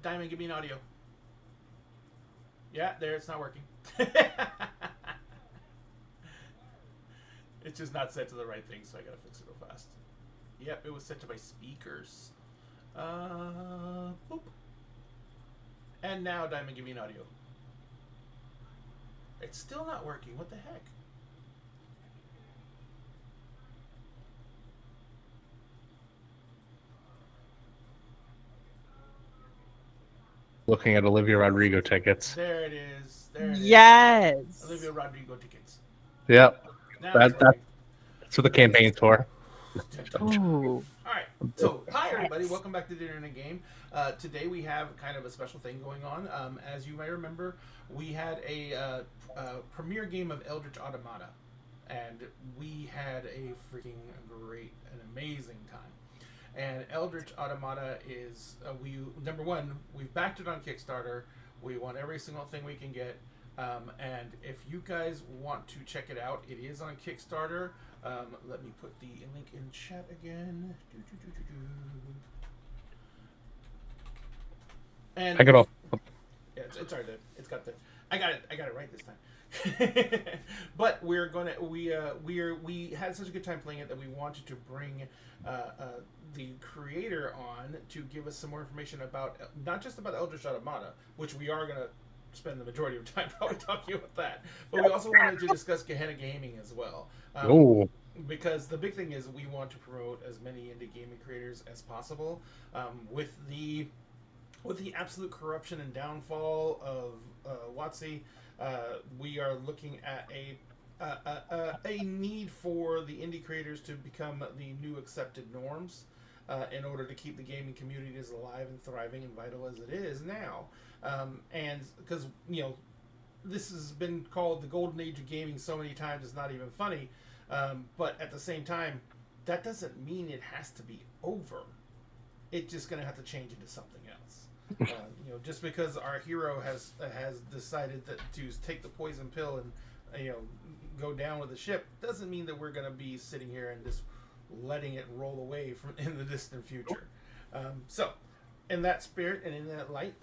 Diamond, give me an audio. Yeah, there, it's not working. It's just not set to the right thing, so I gotta fix it real fast. Yep, it was set to my speakers. Boop. And now, Diamond, give me an audio. It's still not working. What the heck? Looking at Olivia Rodrigo tickets. There it is. There it is. Yes. Olivia Rodrigo tickets. Yep. Now it's That's working. what the campaign's for. Ooh. All right. So, hi everybody. Welcome back to Dinner and a Game. Today we have kind of a special thing going on. As you may remember, we had a premiere game of Eldritch Automata, and we had a freaking great and amazing time. And Eldritch Automata is number one, we've backed it on Kickstarter. We want every single thing we can get. And if you guys want to check it out, it is on Kickstarter. Let me put the link in chat again. And I got off. yeah, it's already it's got the I got it right this time. But we had such a good time playing it that we wanted to bring the creator on to give us some more information about not just about Eldritch Automata, which we are gonna spend the majority of time probably talking about that, but we also wanted to discuss Gehenna Gaming as well. Because the big thing is we want to promote as many indie gaming creators as possible. With the absolute corruption and downfall of WotC, we are looking at a need for the indie creators to become the new accepted norms in order to keep the gaming community as alive and thriving and vital as it is now. And because this has been called the golden age of gaming so many times, it's not even funny. But at the same time, that doesn't mean it has to be over. It's just going to have to change into something else. Just because our hero has decided to take the poison pill and go down with the ship doesn't mean that we're going to be sitting here and just letting it roll away from in the distant future. So, in that spirit and in that light,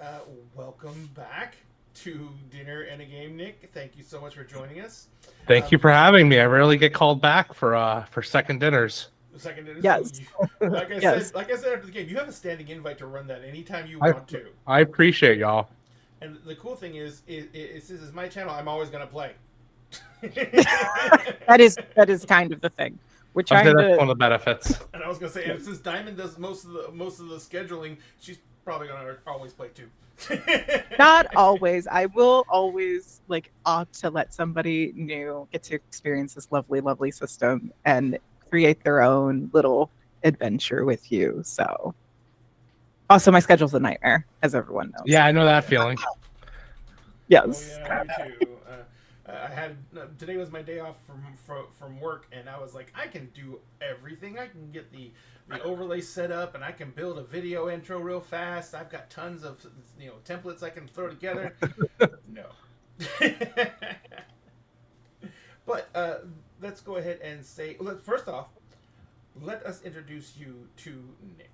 welcome back to Dinner and a Game, Nick. Thank you so much for joining us. Thank you for having me. I rarely get called back for second dinners. Second dinner. Yes. Like I Yes. said after the game, you have a standing invite to run that anytime you want to. I appreciate y'all. And the cool thing is, this is my channel. I'm always going to play. That is kind of the thing. We're I'd say trying that's to. one of the benefits. And I was going to say, and since Diamond does most of the scheduling, she's probably going to always play too. Not always. I will always opt to let somebody new get to experience this lovely, lovely system and create their own little adventure with you. So, also my schedule's a nightmare, as everyone knows. Yeah, I know that feeling. Yes. Oh, yeah, me too. I had today was my day off from work, and I was like, I can do everything. I can get the overlay set up, and I can build a video intro real fast. I've got tons of templates I can throw together. No. But let's go ahead and say, first off, let us introduce you to Nick.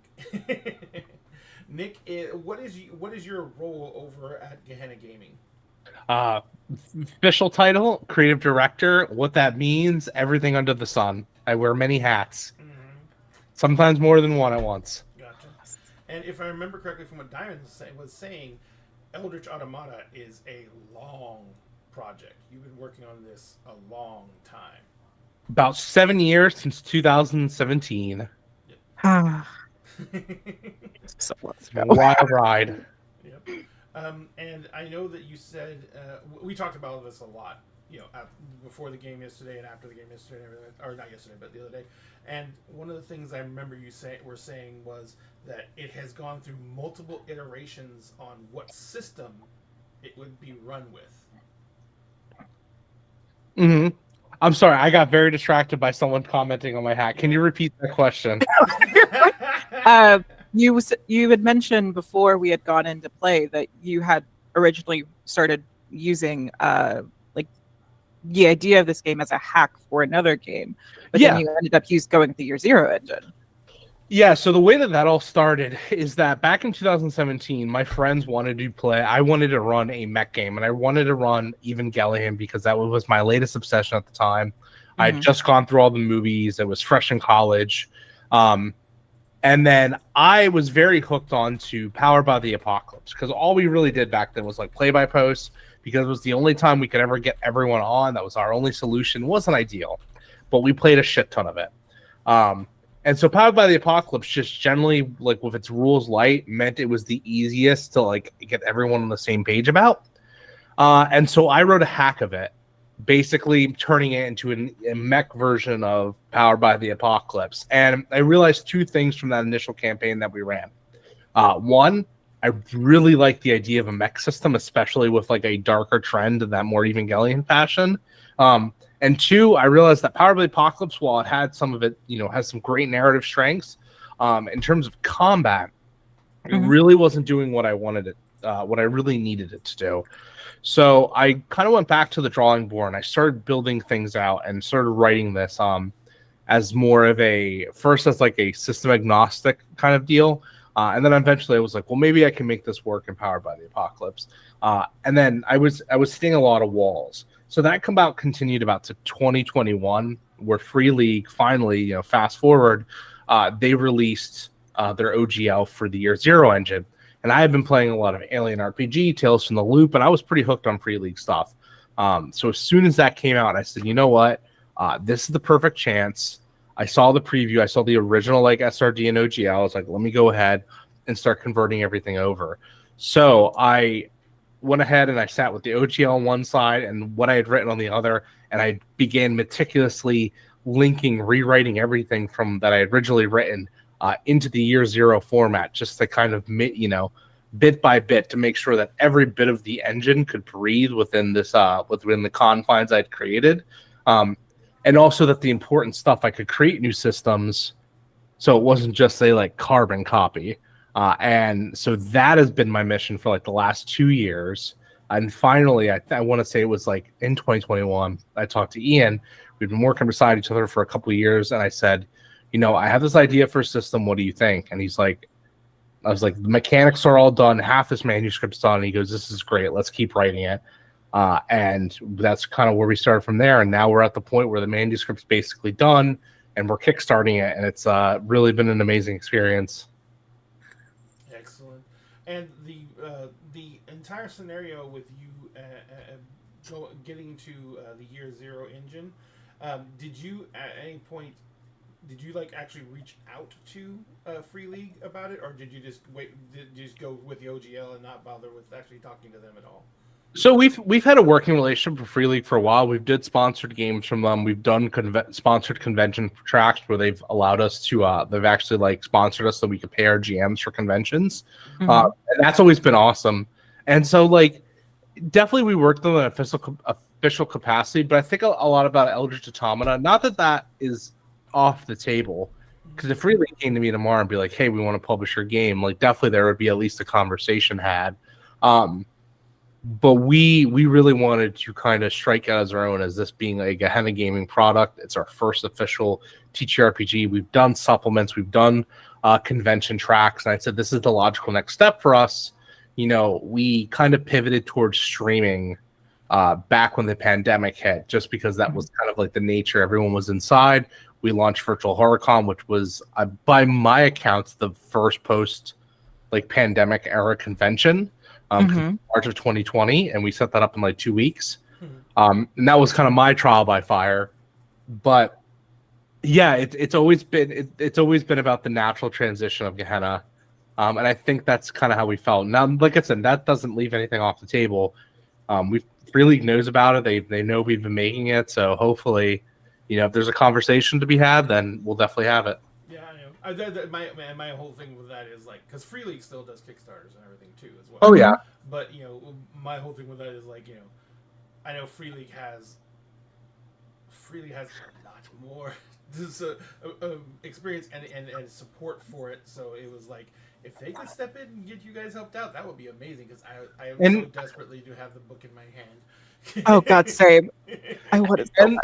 Nick, what is your role over at Gehenna Gaming? Official title, creative director. What that means, everything under the sun. I wear many hats. Mm-hmm. Sometimes more than one at once. Gotcha. And if I remember correctly from what Diamond was saying, Eldritch Automata is a long project. You've been working on this a long time. About 7 years since 2017. So let's It's go. a wild ride. Yep. And I know that you said we talked about this a lot, before the game yesterday and after the game yesterday, and everything, or not yesterday, but the other day. And one of the things I remember you were saying was that it has gone through multiple iterations on what system it would be run with. Mm-hmm. I'm sorry, I got very distracted by someone commenting on my hat. Can you repeat that question? You had mentioned before we had gone into play that you had originally started using the idea of this game as a hack for another game, but then you ended up going with the Year Zero engine. Yeah, so the way that all started is that back in 2017, my friends wanted to play. I wanted to run a mech game, and I wanted to run Evangelion because that was my latest obsession at the time. I had Mhm. just gone through all the movies. I was fresh in college. Um, and then I was very hooked on to Power by the Apocalypse because all we really did back then was like play by post because it was the only time we could ever get everyone on. That was our only solution. It wasn't ideal, but we played a shit ton of it. Um, and so Powered by the Apocalypse just generally, like with its rules light, meant it was the easiest to like get everyone on the same page about. And so I wrote a hack of it, basically turning it into a mech version of Powered by the Apocalypse. And I realized two things from that initial campaign that we ran. One, I really like the idea of a mech system, especially with like a darker trend in that more Evangelion fashion. And two, I realized that Power by the Apocalypse, while it had some of it, has some great narrative strengths, in terms of combat, it Mhm. really wasn't doing what I wanted it, what I really needed it to do. So I kind of went back to the drawing board and I started building things out and started writing this as more of a first as like a system agnostic kind of deal. And then eventually I was like, well, maybe I can make this work in Powered by the Apocalypse. And then I was hitting a lot of walls. So that continued about to 2021, where Free League finally, fast forward, they released their OGL for the Year Zero engine. And I had been playing a lot of Alien RPG, Tales from the Loop, and I was pretty hooked on Free League stuff. So as soon as that came out, I said, you know what? This is the perfect chance. I saw the preview. I saw the original like SRD and OGL. I was like, let me go ahead and start converting everything over. So I went ahead and I sat with the OGL on one side and what I had written on the other, and I began meticulously linking, rewriting everything from that I had originally written into the Year Zero format, just to kind of bit by bit to make sure that every bit of the engine could breathe within within the confines I'd created. And also that the important stuff I could create new systems, so it wasn't just a like carbon copy. And so that has been my mission for like the last 2 years. And finally, I want to say it was like in 2021, I talked to Ian. We've been working beside each other for a couple of years, and I said, I have this idea for a system. What do you think? And he's like, I was like, the mechanics are all done. Half this manuscript's done. And he goes, this is great. Let's keep writing it. And that's kind of where we started from there. And now we're at the point where the manuscript's basically done and we're kickstarting it. And it's really been an amazing experience. Excellent. And the entire scenario with you getting to the Year Zero engine, did you at any point did you like actually reach out to Free League about it, or did you just wait? Did you just go with the OGL and not bother with actually talking to them at all? So we've had a working relationship with Free League for a while. We've did sponsored games from them. We've done sponsored convention tracks where they've allowed us to. They've actually like sponsored us so we could pay our GMs for conventions, Mhm. and that's always been awesome. And so like definitely we worked on an official capacity, but I think a lot about Eldritch Automata. Not that that is off the table, because if Free League came to me tomorrow and be like, "Hey, we want to publish your game," like definitely there would be at least a conversation had. Um, but we really wanted to kind of strike out as our own as this being a Gehenna Gaming product. It's our first official TTRPG. We've done supplements, we've done convention tracks, and I said this is the logical next step for us. We kind of pivoted towards streaming back when the pandemic hit, just because that was kind of like the nature. Everyone was inside. We launched Virtual HorrorCon, which was, by my accounts, the first post like pandemic era convention. Mhm. March of 2020, and we set that up in like 2 weeks. Hmm. And that was kind of my trial by fire. But yeah, it's always been about the natural transition of Gehenna. And I think that's kind of how we felt. Now, like I said, that doesn't leave anything off the table. We Free League knows about it. They know we've been making it. So hopefully, if there's a conversation to be had, then we'll definitely have it. Yeah, I know. My whole thing with that is like because Free League still does Kickstarters and everything too as well. Oh yeah. Mhm. But my whole thing with that is like I know Free League has a lot more this, experience and support for it. So it was like if they could step in and get you guys helped out, that would be amazing. Because I And- so desperately do have the book in my hand. Oh God, same. I want to And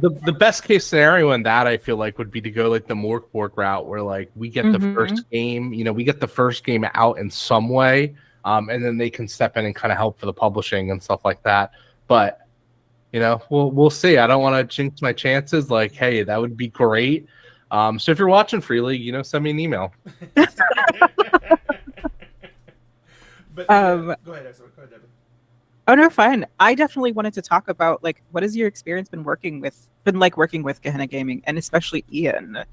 the best case scenario in that, I feel like, would be to go like the Mork Bork route, where like we get the first game, we get the first game out in some way, and then they can step in and kind of help for the publishing and stuff like that. But we'll see. I don't want to jinx my chances. Like, hey, that would be great. So if you're watching Free League, send me an email. But go ahead, Axel. Go ahead, Devin. Oh no, fine. I definitely wanted to talk about like what has your experience been like working with Gehenna Gaming, and especially Ian.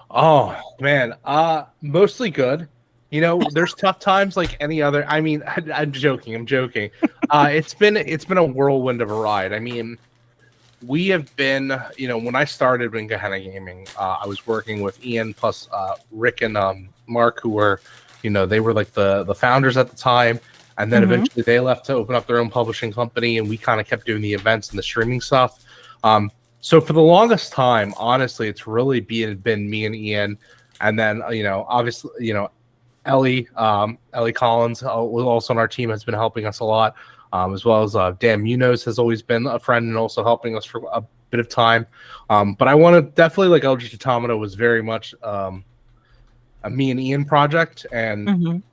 Oh man, mostly good. There's tough times like any other. I mean, I'm joking. It's been a whirlwind of a ride. I mean, we have been, when I started in Gehenna Gaming, I was working with Ian plus Rick and Mark, who were, they were like the founders at the time. And then eventually they left to open up their own publishing company, and we kind of kept doing the events and the streaming stuff. So for the longest time, honestly, it's really been me and Ian. And then, obviously, Ellie Collins, was also on our team, has been helping us a lot, as well as Dan Munoz has always been a friend and also helping us for a bit of time. But I want to definitely, like, Eldritch Automata was very much a me and Ian project. And,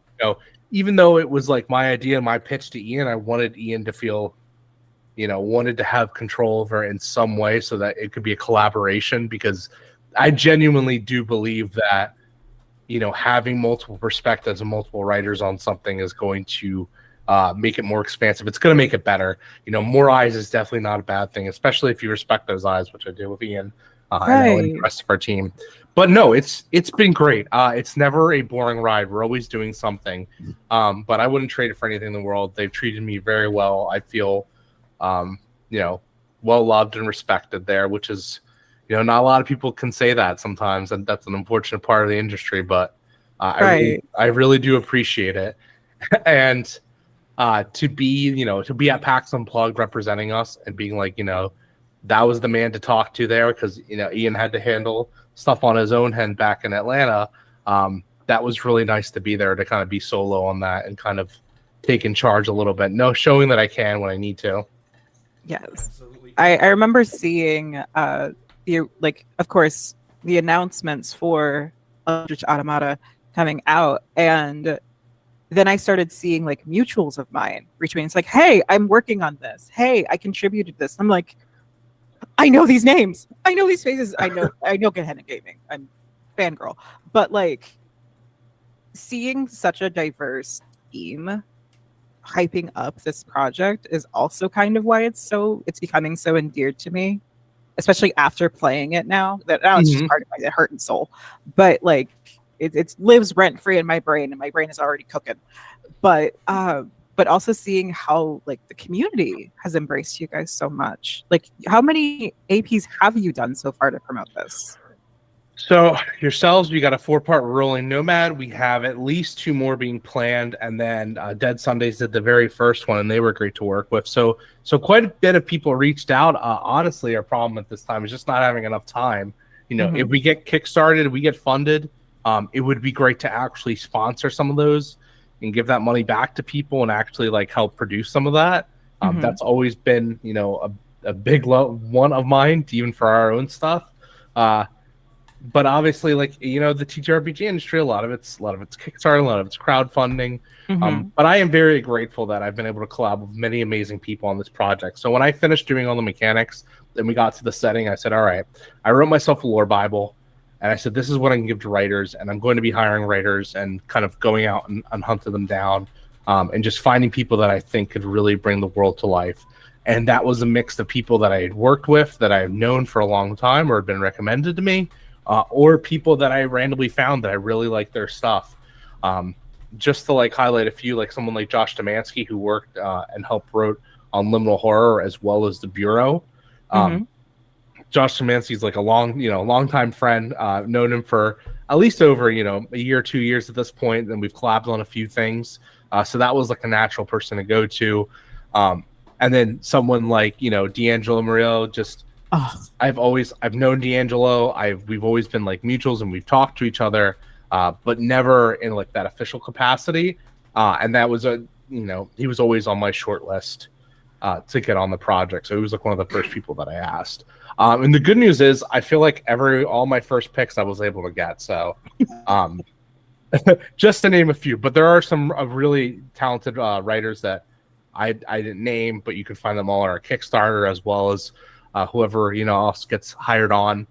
even though it was like my idea, my pitch to Ian, I wanted Ian to feel, wanted to have control over it in some way so that it could be a collaboration, because I genuinely do believe that, having multiple perspectives and multiple writers on something is going to make it more expansive. It's going to make it better. More eyes is definitely not a bad thing, especially if you respect those eyes, which I do with Ian and the rest of our team. But no, it's been great. It's never a boring ride. We're always doing something. But I wouldn't trade it for anything in the world. They've treated me very well. I feel, well loved and respected there, which is, not a lot of people can say that sometimes, and that's an unfortunate part of the industry. But I really do appreciate it. And to be at PAX Unplugged representing us and being like, that was the man to talk to there, because Ian had to handle stuff on his own end back in Atlanta. That was really nice to be there, to kind of be solo on that and kind of take in charge a little bit. Showing that I can when I need to. Yes, Absolutely. I remember seeing of course, the announcements for Eldritch Automata coming out, and then I started seeing like mutuals of mine reach me. It's like, hey, I'm working on this. Hey, I contributed this. I'm like, I know these names. I know these faces. I know Gehenna Gaming. I'm fangirl. But like seeing such a diverse team hyping up this project is also kind of why it's becoming so endeared to me, especially after playing it now. That now it's just part of my heart and soul. But like it lives rent free in my brain, and my brain is already cooking. But also seeing how like the community has embraced you guys so much. Like, how many APs have you done so far to promote this? So yourselves, we got a 4-part Rolling Nomad. We have at least 2 more being planned, and then Dead Sundays did the very first one, and they were great to work with. So quite a bit of people reached out. Honestly, our problem at this time is just not having enough time. If we get kickstarted, we get funded, it would be great to actually sponsor some of those and give that money back to people and actually like help produce some of that. That's always been, a big one of mine, even for our own stuff. But obviously, like, the TTRPG industry, a lot of it's Kickstarter, a lot of it's crowdfunding. But I am very grateful that I've been able to collab with many amazing people on this project. So when I finished doing all the mechanics, then we got to the setting, I said, all right, I wrote myself a lore Bible. And I said, this is what I can give to writers, and I'm going to be hiring writers and kind of going out and hunting them down, and just finding people that I think could really bring the world to life. And that was a mix of people that I had worked with, that I have known for a long time or had been recommended to me, or people that I randomly found that I really like their stuff. Just to like highlight a few, like someone like Josh Demansky, who worked and helped wrote on Liminal Horror as well as The Bureau. Josh Demansky's like a long-time friend. Known him for at least over, a year or 2 years at this point. And we've collabed on a few things. So that was like a natural person to go to. And then someone like, D'Angelo Murillo, I've known D'Angelo. We've always been like mutuals, and we've talked to each other. but never in like that official capacity. And that was he was always on my short list to get on the project. So he was like one of the first people that I asked. And the good news is I feel like all my first picks I was able to get. So just to name a few, but there are some really talented writers that I didn't name, but you can find them all on our Kickstarter, as well as whoever else gets hired on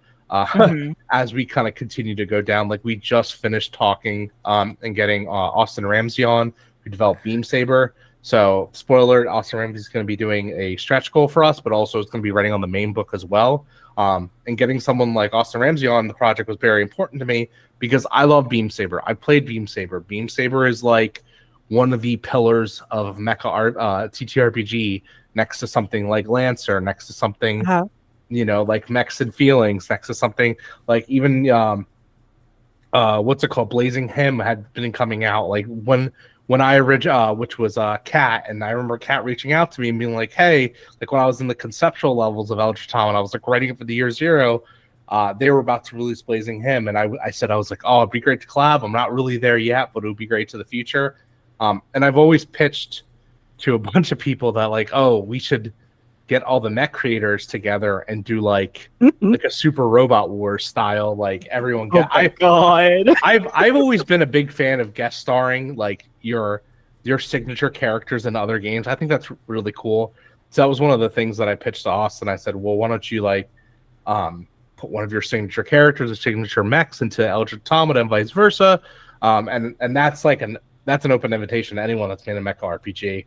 as we kind of continue to go down. Like we just finished talking and getting Austin Ramsey on, who developed Beam Saber. So spoiler, Austin Ramsey is going to be doing a stretch goal for us, but also it's going to be writing on the main book as well. And getting someone like Austin Ramsey on the project was very important to me because I love Beam Saber. I played Beam Saber. Beam Saber is like one of the pillars of mecha art, TTRPG, next to something like Lancer, next to something, like Mechs and Feelings, next to something like even, what's it called? Blazing Hymn had been coming out. Like when I originally, which was Kat, and I remember Kat reaching out to me and being like, hey, like when I was in the conceptual levels of Eldritch Tom and I was like writing it for the year zero, they were about to release Blazing Hymn. And I said, I was like, oh, it'd be great to collab. I'm not really there yet, but it would be great to the future. And I've always pitched to a bunch of people that like, oh, we should get all the mech creators together and do like a Super Robot Wars style, like everyone get. Oh my God. I've always been a big fan of guest starring like your signature characters in other games. I think that's really cool. So that was one of the things that I pitched to Austin. I said, well, why don't you like put one of your signature characters or signature mechs into Eldritch Automata and vice versa. And that's like that's an open invitation to anyone that's made a mecha RPG.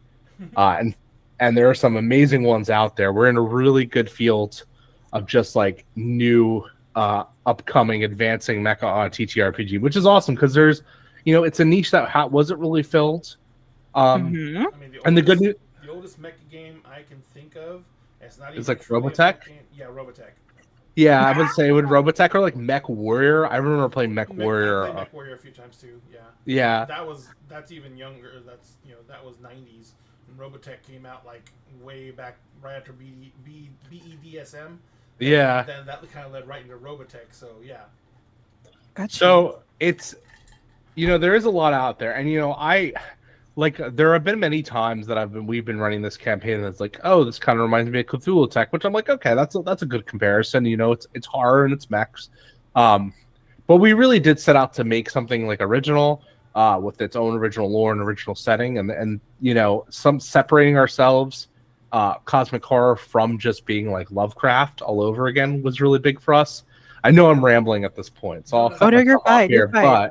And there are some amazing ones out there. We're in a really good field of just like new upcoming advancing mecha TTRPG, which is awesome because there's it's a niche that wasn't really filled. I mean, the oldest mecha game I can think of, it's like Robotech. Yeah, Robotech. Yeah, I would say it would Robotech or like Mech Warrior. I remember playing Mech Warrior. I played Mech Warrior a few times too. Yeah. Yeah. That's even younger. That was 90s. And Robotech came out like way back right after BEDSM. Yeah. Then that kind of led right into Robotech. So yeah. Gotcha. So it's there is a lot out there, and there have been many times that we've been running this campaign that's like, oh, this kind of reminds me of Cthulhu Tech, which I'm like, okay, that's a good comparison. It's horror and it's mechs, but we really did set out to make something like original, with its own original lore and original setting, and some separating ourselves, cosmic horror from just being like Lovecraft all over again was really big for us. I know I'm rambling at this point, so you're fine. You're fine.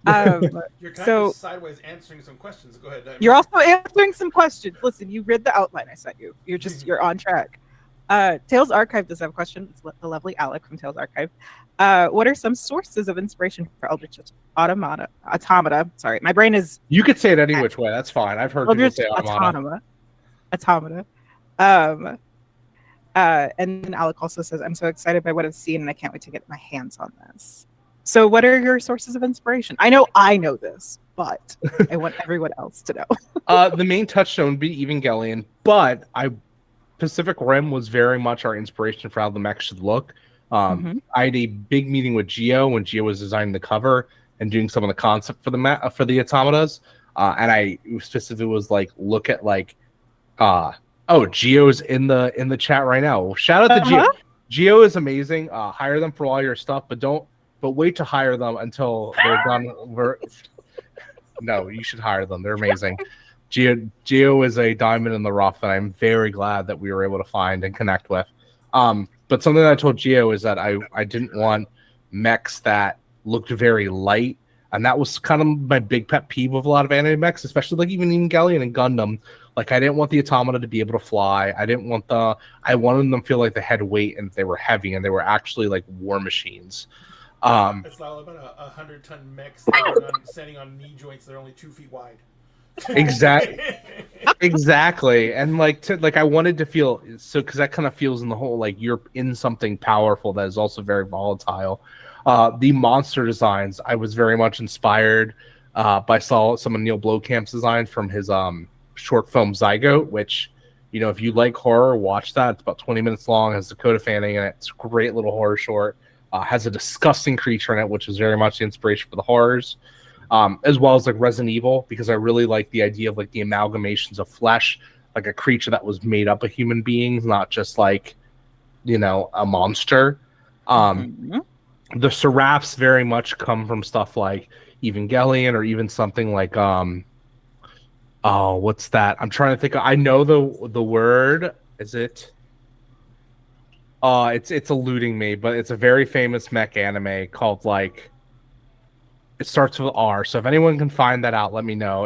You're kind of sideways answering some questions. Go ahead. You're also answering some questions. Listen, you read the outline I sent you. You're on track. Tales Archive does have a question. It's the lovely Alec from Tales Archive. What are some sources of inspiration for Eldritch Automata? Sorry, my brain is. You could say it any which way. That's fine. I've heard people say Automata. And then Alec also says, "I'm so excited by what I've seen, and I can't wait to get my hands on this." So what are your sources of inspiration? I know this, but I want everyone else to know. The main touchstone would be Evangelion, but Pacific Rim was very much our inspiration for how the mech should look. I had a big meeting with Geo when Geo was designing the cover and doing some of the concept for the automatas. And I specifically was like, look at like, Geo's in the chat right now. Well, shout out to Geo. Geo is amazing. Hire them for all your stuff, but wait to hire them until they're done. No, you should hire them. They're amazing. Geo is a diamond in the rough, and I'm very glad that we were able to find and connect with. But something that I told Geo is that I didn't want mechs that looked very light, and that was kind of my big pet peeve with a lot of anime mechs, especially like even Evangelion and Gundam. Like I didn't want the automata to be able to fly. I wanted them to feel like they had weight and they were heavy and they were actually like war machines. It's all about a 100-ton mech standing on knee joints that are only 2 feet wide. Exactly. And I wanted to feel so, because that kind of feels in the whole like you're in something powerful that is also very volatile. The monster designs, I was very much inspired by some of Neil Blomkamp's designs from his short film Zygote, which if you like horror, watch that. It's about 20 minutes long, has Dakota Fanning in it. It's a great little horror short. has a disgusting creature in it, which is very much the inspiration for the horrors, as well as like Resident Evil, because I really like the idea of like the amalgamations of flesh, like a creature that was made up of human beings, not just like, you know, a monster. The seraphs very much come from stuff like Evangelion, or even something like oh, what's that? I'm trying to think I know the word. Is it it's eluding me, but it's a very famous mech anime called like, it starts with R. So if anyone can find that out, let me know.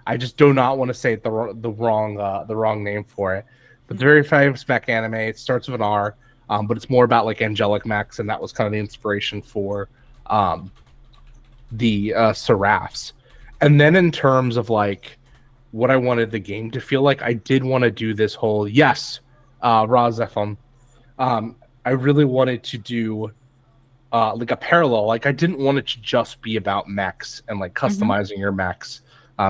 I just do not want to say it the wrong name for it. But it's a very famous mech anime. It starts with an R, but it's more about like angelic mechs, and that was kind of the inspiration for the seraphs. And then in terms of like what I wanted the game to feel like, I did want to do this whole Razefon. I really wanted to do like a parallel. Like I didn't want it to just be about mechs and like customizing your mechs,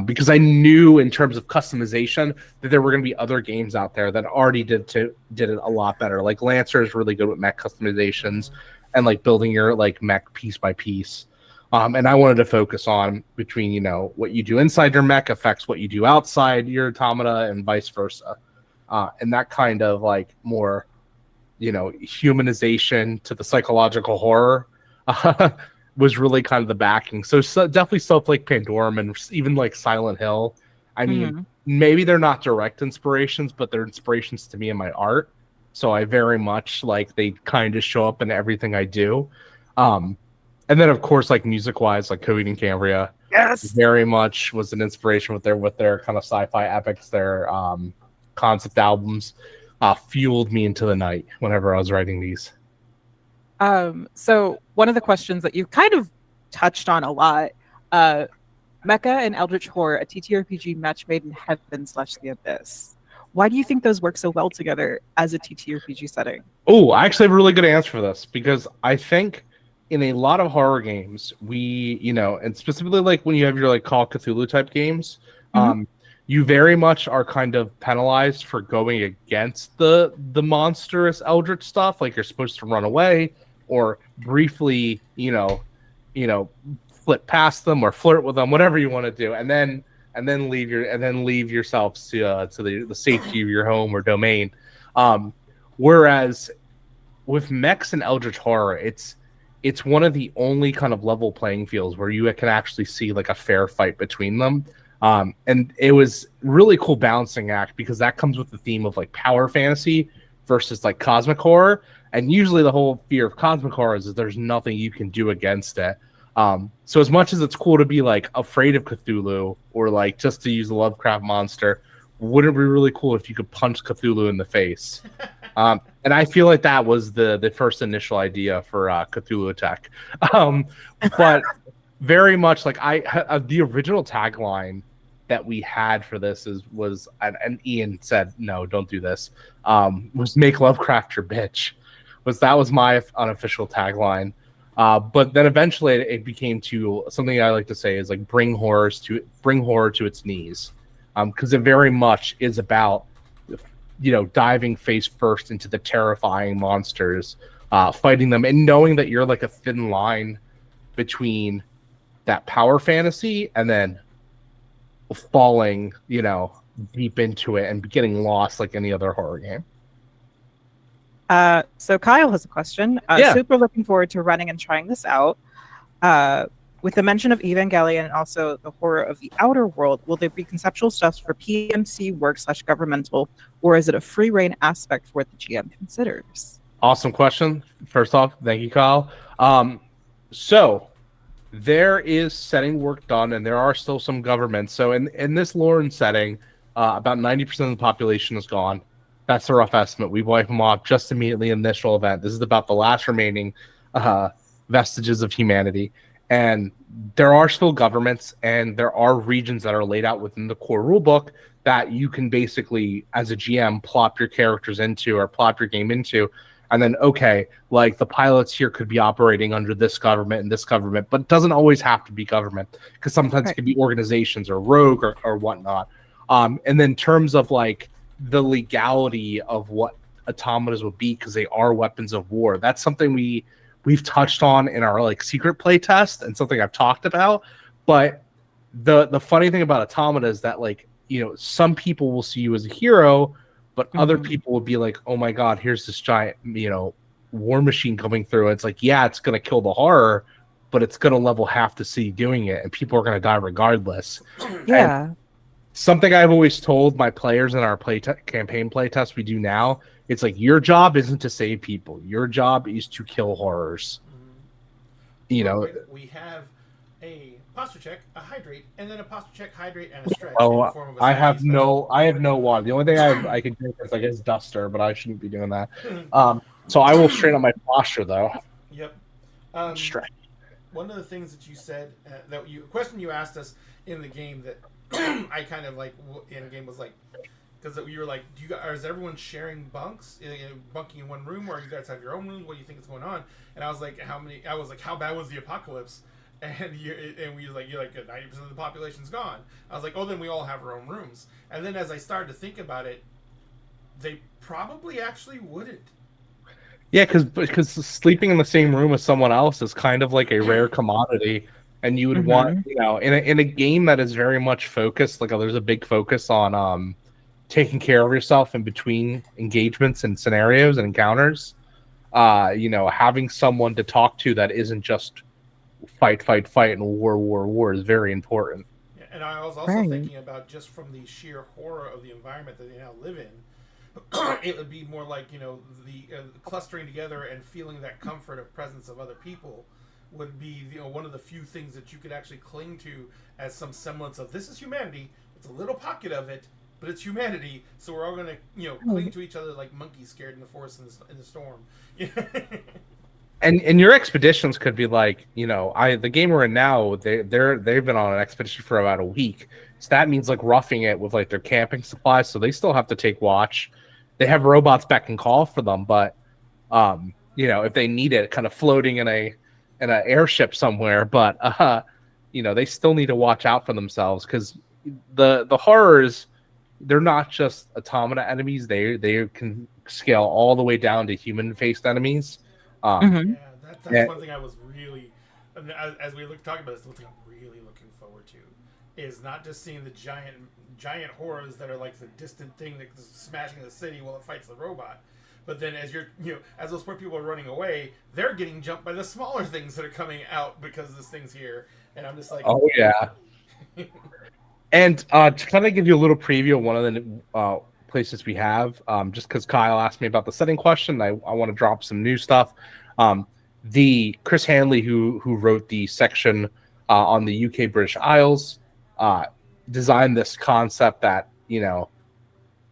because I knew in terms of customization that there were going to be other games out there that already did it a lot better. Like Lancer is really good with mech customizations and like building your like mech piece by piece. And I wanted to focus on between, you know, what you do inside your mech affects what you do outside your automata and vice versa. And that kind of like more, you know, humanization to the psychological horror was really kind of the backing. So definitely stuff like Pandorum and even like Silent Hill. I mean, maybe they're not direct inspirations, but they're inspirations to me in my art. So I very much like they kind of show up in everything I do. And then of course, like music wise, like Coheed and Cambria, very much was an inspiration with their kind of sci-fi epics, their concept albums. Fueled me into the night whenever I was writing these. So one of the questions that you kind of touched on a lot, Mecha and Eldritch Horror, a TTRPG match made in heaven / the abyss. Why do you think those work so well together as a TTRPG setting? Oh, I actually have a really good answer for this, because I think in a lot of horror games, we, you know, and specifically like when you have your like Call of Cthulhu type games, you very much are kind of penalized for going against the monstrous eldritch stuff. Like you're supposed to run away or briefly, you know, flip past them or flirt with them, whatever you want to do, and then leave yourselves to the safety of your home or domain. Whereas with mechs and eldritch horror, it's one of the only kind of level playing fields where you can actually see like a fair fight between them. And it was really cool balancing act, because that comes with the theme of like power fantasy versus like cosmic horror. And usually the whole fear of cosmic horror is that there's nothing you can do against it. So as much as it's cool to be like afraid of Cthulhu, or like just to use a Lovecraft monster, wouldn't it be really cool if you could punch Cthulhu in the face? And I feel like that was the first initial idea for Cthulhu Tech. But very much like the original tagline that we had for this was and Ian said, no, don't do this, was make Lovecraft your bitch. That was my unofficial tagline. But then eventually it became to something I like to say is like bring horror to its knees. Because it very much is about, you know, diving face first into the terrifying monsters, fighting them, and knowing that you're like a thin line between that power fantasy and then falling, you know, deep into it and getting lost like any other horror game. So Kyle has a question. Super looking forward to running and trying this out. With the mention of Evangelion and also the horror of the outer world, will there be conceptual stuff for PMC work / governmental, or is it a free reign aspect for what the GM considers? Awesome question. First off, thank you, Kyle. So there is setting work done, and there are still some governments. So in this Lauren setting, about 90% of the population is gone. That's a rough estimate. We wipe them off just immediately in the initial event. This is about the last remaining vestiges of humanity. And there are still governments, and there are regions that are laid out within the core rulebook that you can basically, as a GM, plop your characters into or plop your game into. And then, okay, like the pilots here could be operating under this government and this government, but it doesn't always have to be government, because sometimes it could be organizations or rogue or whatnot. And then in terms of like the legality of what automatas would be, because they are weapons of war, that's something we we've touched on in our like secret play test and something I've talked about. But the funny thing about Automata is that like, you know, some people will see you as a hero, but other people will be like, oh my God, here's this giant, you know, war machine coming through. It's like, yeah, it's going to kill the horror, but it's going to level half the city doing it, and people are going to die regardless. Yeah. And something I've always told my players in our campaign playtest we do now, it's like, your job isn't to save people. Your job is to kill horrors. You know, we have a posture check, a hydrate, and then a posture check, hydrate, and a stretch. oh, in the form of a I side have special. no water. The only thing I can drink is, I guess, Duster, but I shouldn't be doing that. So I will straighten up my posture though. Yep. Stretch. One of the things that you said, a question you asked us in the game that I kind of like in the game was like, because you were like, is everyone sharing bunks, bunking in one room, or you guys have your own room? What do you think is going on? And I was like, how bad was the apocalypse? And we were like, you're like 90% of the population's gone. I was like, oh, then we all have our own rooms. And then as I started to think about it, they probably actually wouldn't. Yeah, because sleeping in the same room with someone else is kind of like a rare commodity, and you would want, you know, in a game that is very much focused, like there's a big focus on taking care of yourself in between engagements and scenarios and encounters. You know, having someone to talk to that isn't just fight and war is very important. Yeah, and I was also thinking about, just from the sheer horror of the environment that they now live in, it would be more like, you know, the clustering together and feeling that comfort of presence of other people would be, you know, one of the few things that you could actually cling to as some semblance of, this is humanity. It's a little pocket of it, but it's humanity. So we're all going to, you know, cling to each other like monkeys scared in the forest in the storm. And your expeditions could be like, you know, the game we're in now, they've been on an expedition for about a week. So that means like roughing it with like their camping supplies. So they still have to take watch. They have robots back and call for them, but you know, if they need it, kind of floating in an airship somewhere. But you know, they still need to watch out for themselves, because the horrors, they're not just automata enemies. They can scale all the way down to human faced enemies. Yeah, that's one thing I was really, as we talking about this, one thing I'm really looking forward to is not just seeing the giant horrors that are like the distant thing that's smashing the city while it fights the robot, but then as as those poor people are running away, they're getting jumped by the smaller things that are coming out because this thing's here, and I'm just like, oh yeah. And to kind of give you a little preview of one of the places we have, just because Kyle asked me about the setting question, I want to drop some new stuff. The Chris Hanley, who wrote the section on the UK British Isles, designed this concept that, you know,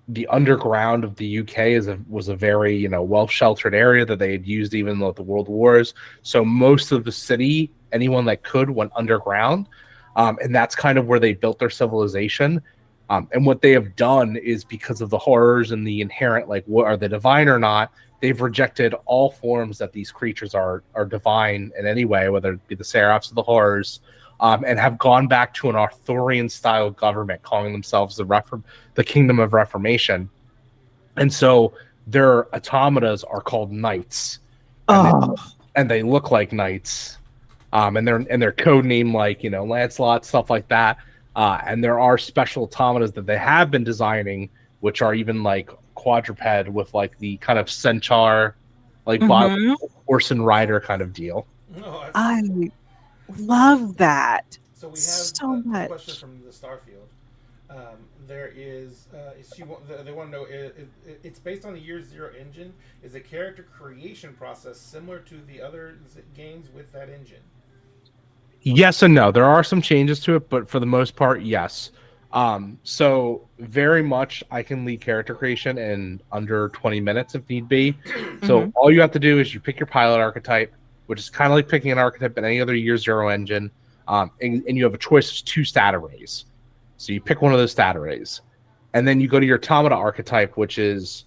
the underground of the UK was a very, you know, well sheltered area that they had used even though the World Wars. So most of the city, anyone that could, went underground. And that's kind of where they built their civilization. And what they have done is, because of the horrors and the inherent, like, what are they divine or not, they've rejected all forms that these creatures are divine in any way, whether it be the seraphs or the horrors, and have gone back to an Arthurian-style government, calling themselves the Kingdom of Reformation. And so their automatas are called knights, and they look like knights. And they're code name, like, you know, Lancelot, stuff like that. And there are special automatas that they have been designing, which are even like quadruped with like the kind of centaur, like horse and rider kind of deal. Oh, I love that. So we have so much. A question from the Starfield. There is, they want to know, it's based on the Year Zero engine. Is the character creation process similar to the other games with that engine? Yes and no. There are some changes to it, but for the most part, yes. So very much I can lead character creation in under 20 minutes if need be. So all you have to do is you pick your pilot archetype, which is kind of like picking an archetype in any other Year Zero engine. And you have a choice of 2 stat arrays. So you pick one of those stat arrays. And then you go to your automata archetype, which is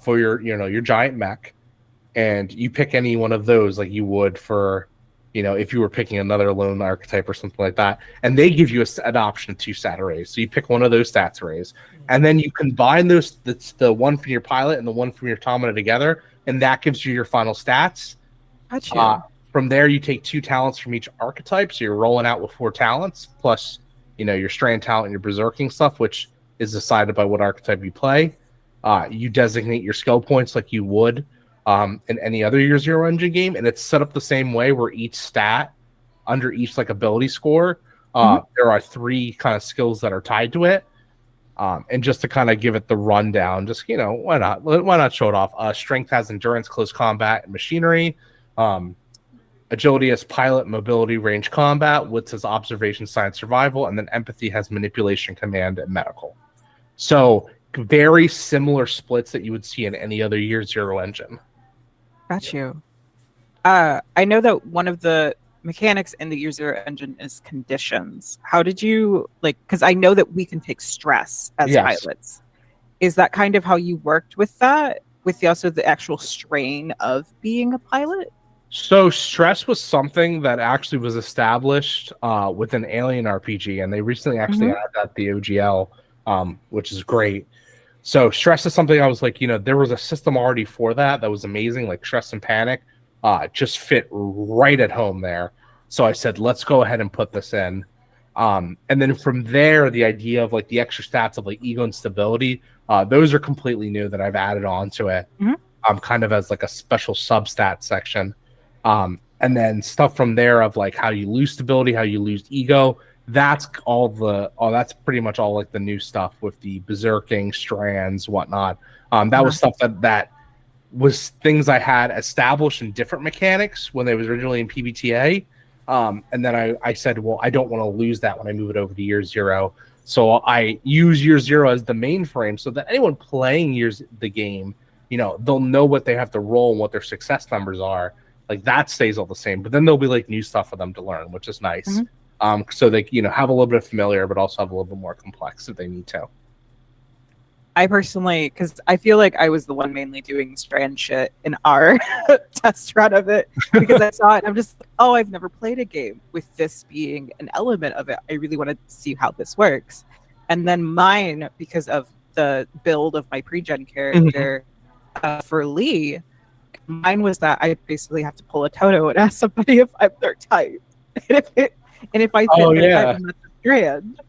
for your giant mech. And you pick any one of those like you would for, you know, if you were picking another lone archetype or something like that. And they give you an option of 2 stat arrays. So you pick one of those stats arrays. And then you combine those, the one from your pilot and the one from your automata together. And that gives you your final stats. Gotcha. From there, you take 2 talents from each archetype, so you're rolling out with 4 talents, plus, your strand talent and your berserking stuff, which is decided by what archetype you play. You designate your skill points like you would in any other Year Zero engine game, and it's set up the same way where each stat under each like ability score, there are 3 kind of skills that are tied to it. And just to kind of give it the rundown, just why not show it off? Strength has endurance, close combat, and machinery. Agility has pilot, mobility, range combat. Wits has observation, science, survival, and then empathy has manipulation, command, and medical. So very similar splits that you would see in any other Year Zero engine. Got you. I know that one of the mechanics in the Year Zero engine is conditions. How did you because I know that we can take stress as pilots. Is that kind of how you worked with that? With the actual strain of being a pilot? So stress was something that actually was established with an Alien RPG, and they recently actually added that the OGL, which is great. So stress is something I was like, there was a system already for that was amazing, like stress and panic just fit right at home there. So I said, let's go ahead and put this in. And then from there, the idea of like the extra stats of like ego and stability, those are completely new that I've added on to it, kind of as like a special substat section. And then stuff from there of like how you lose stability, how you lose ego. That's that's pretty much all like the new stuff with the berserking, strands, whatnot. That was stuff that was things I had established in different mechanics when they was originally in PBTA. And then I said, well, I don't want to lose that when I move it over to Year Zero. So I use Year Zero as the mainframe so that anyone playing the game, they'll know what they have to roll and what their success numbers are. Like that stays all the same, but then there'll be like new stuff for them to learn, which is nice. So they have a little bit of familiar, but also have a little bit more complex if they need to. I personally, because I feel like I was the one mainly doing strand shit in our test run of it, because I saw it and I'm just like, oh, I've never played a game with this being an element of it. I really want to see how this works. And then mine, because of the build of my pre-gen character for Lee, mine was that I basically have to pull a Toto and ask somebody if I'm their type. And if I fit their type, I'm not the strand.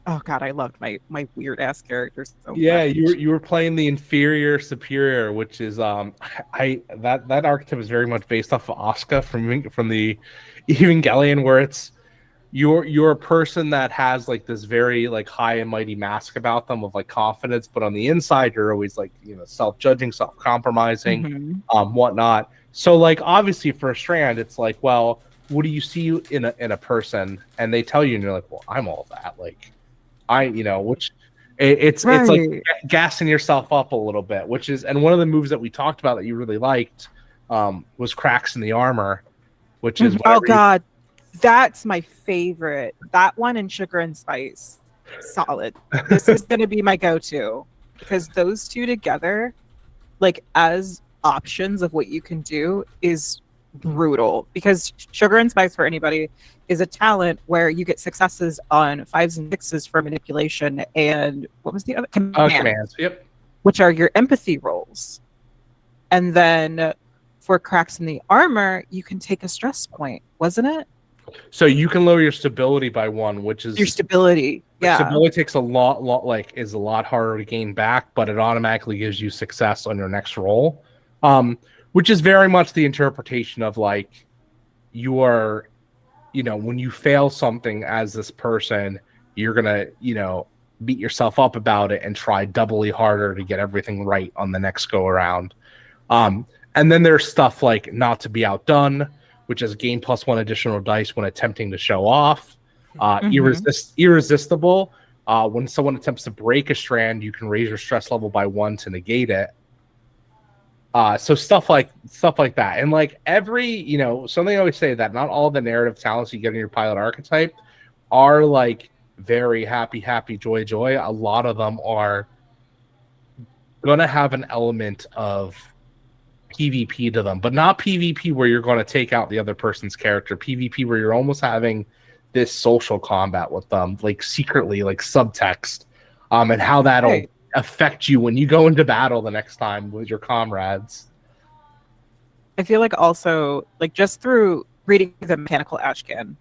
Oh god, I loved my weird ass characters so much. You were playing the inferior superior, which is that archetype is very much based off of Asuka from the Evangelion, where it's you're a person that has like this very like high and mighty mask about them of like confidence, but on the inside you're always like self-judging, self-compromising, whatnot. So like obviously for a strand, it's like, well, what do you see in a person? And they tell you, and you're like, well, I'm all that. Like which it's like gassing yourself up a little bit, which is, and one of the moves that we talked about that you really liked was cracks in the armor, which is god, that's my favorite. That one and Sugar and Spice, solid. This is gonna be my go-to because those two together, like as options of what you can do, is brutal. Because Sugar and Spice, for anybody, is a talent where you get successes on 5s and 6s for manipulation and what was the other commands, which are your empathy rolls. And then for cracks in the armor, you can take a stress point, wasn't it? So you can lower your stability by 1, which is your stability. Yeah, stability takes a lot is a lot harder to gain back, but it automatically gives you success on your next roll, which is very much the interpretation of like you are. When you fail something as this person, you're going to, beat yourself up about it and try doubly harder to get everything right on the next go around. And then there's stuff like not to be outdone, which is gain +1 additional dice when attempting to show off. Irresistible. When someone attempts to break a strand, you can raise your stress level by 1 to negate it. So stuff like that. And like every, something I always say that not all the narrative talents you get in your pilot archetype are like very happy, joy. A lot of them are going to have an element of PvP to them, but not PvP where you're going to take out the other person's character. PvP where you're almost having this social combat with them, like secretly, like subtext, and how that'll affect you when you go into battle the next time with your comrades. I feel like also like just through reading the mechanical ashcan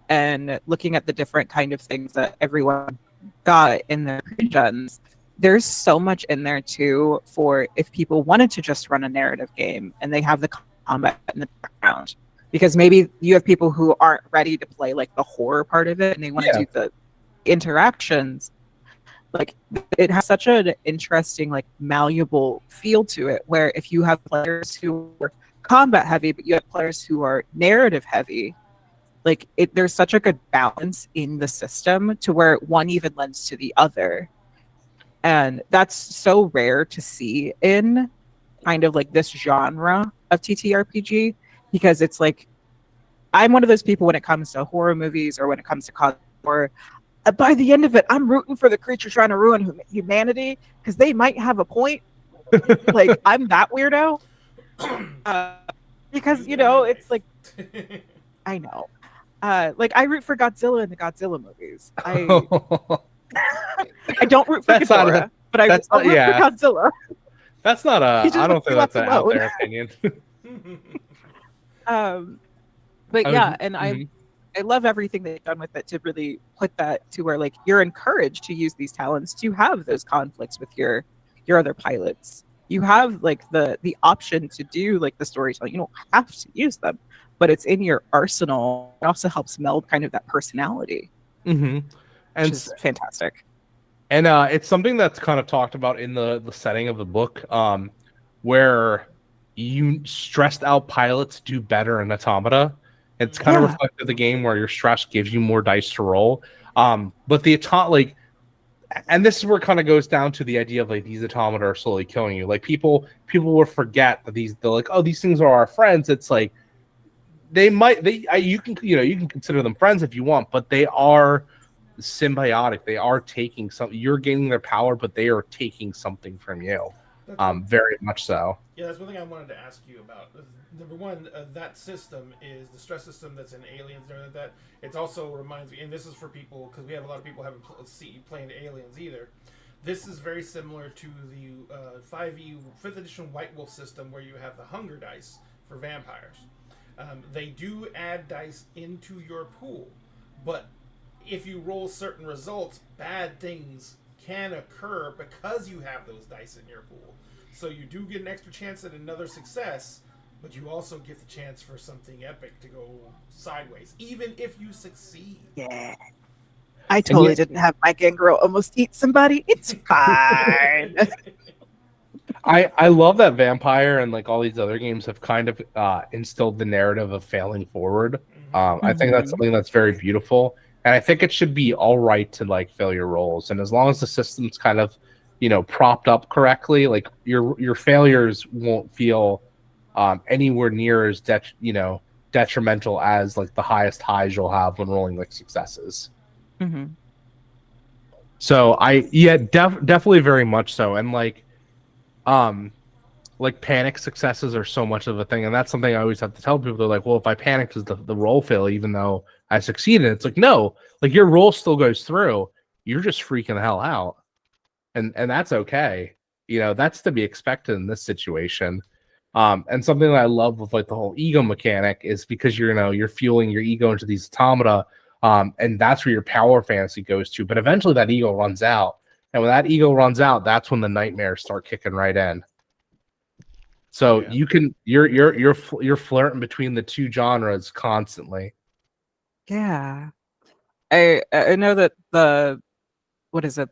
and looking at the different kind of things that everyone got in their pre-gens, there's so much in there too for if people wanted to just run a narrative game and they have the combat in the background. Because maybe you have people who aren't ready to play like the horror part of it and they want to Yeah. do the interactions. Like it has such an interesting, like malleable feel to it where if you have players who are combat heavy, but you have players who are narrative heavy, like there's such a good balance in the system to where one even lends to the other. And that's so rare to see in kind of like this genre of TTRPG because it's like I'm one of those people when it comes to horror movies or when it comes to horror. By the end of it, I'm rooting for the creature trying to ruin humanity because they might have a point. Like I'm that weirdo. Because it's like I know. Like I root for Godzilla in the Godzilla movies. I don't root for Ghidorah, but I'll root for Godzilla. That's not a. I don't think that's an out alone. there opinion. But yeah, and I love everything they've done with it to really put that to where like you're encouraged to use these talents to have those conflicts with your other pilots. You have like the option to do like the storytelling. You don't have to use them, but it's in your arsenal. It also helps meld kind of that personality, and which is fantastic. And it's something that's kind of talked about in the setting of the book, where you stressed out pilots do better in Automata. It's kind of reflective of the game where your stress gives you more dice to roll. But the and this is where it kind of goes down to the idea of like these automata are slowly killing you. Like people will forget that they're like, oh, these things are our friends. It's like you can consider them friends if you want, but they are symbiotic. They are taking something. You're gaining their power, but they are taking something from you. Very much so. Yeah, that's one thing I wanted to ask you about. Number one, that system is the stress system that's in Aliens and everything like that. It also reminds me, and this is for people, because we have a lot of people haven't playing Aliens either. This is very similar to the 5e 5th edition White Wolf system where you have the hunger dice for vampires. They do add dice into your pool, but if you roll certain results, bad things can occur because you have those dice in your pool. So you do get an extra chance at another success, but you also get the chance for something epic to go sideways, even if you succeed. Yeah. I totally didn't have my gangrel almost eat somebody. It's fine. I love that Vampire and like all these other games have kind of instilled the narrative of failing forward. I think that's something that's very beautiful. And I think it should be all right to like fail your rolls. And as long as the system's kind of, propped up correctly, like your failures won't feel anywhere near as detrimental as like the highest highs you'll have when rolling like successes. So definitely very much so. And like panic successes are so much of a thing. And that's something I always have to tell people. They're like, well, if I panic, does the roll fail even though I succeeded? It's like, no, like your roll still goes through. You're just freaking the hell out. And that's okay. That's to be expected in this situation. And something that I love with like the whole ego mechanic is because you're fueling your ego into these automata. And that's where your power fantasy goes to. But eventually that ego runs out. And when that ego runs out, that's when the nightmares start kicking right in. So you're flirting between the two genres constantly. Yeah. I know that the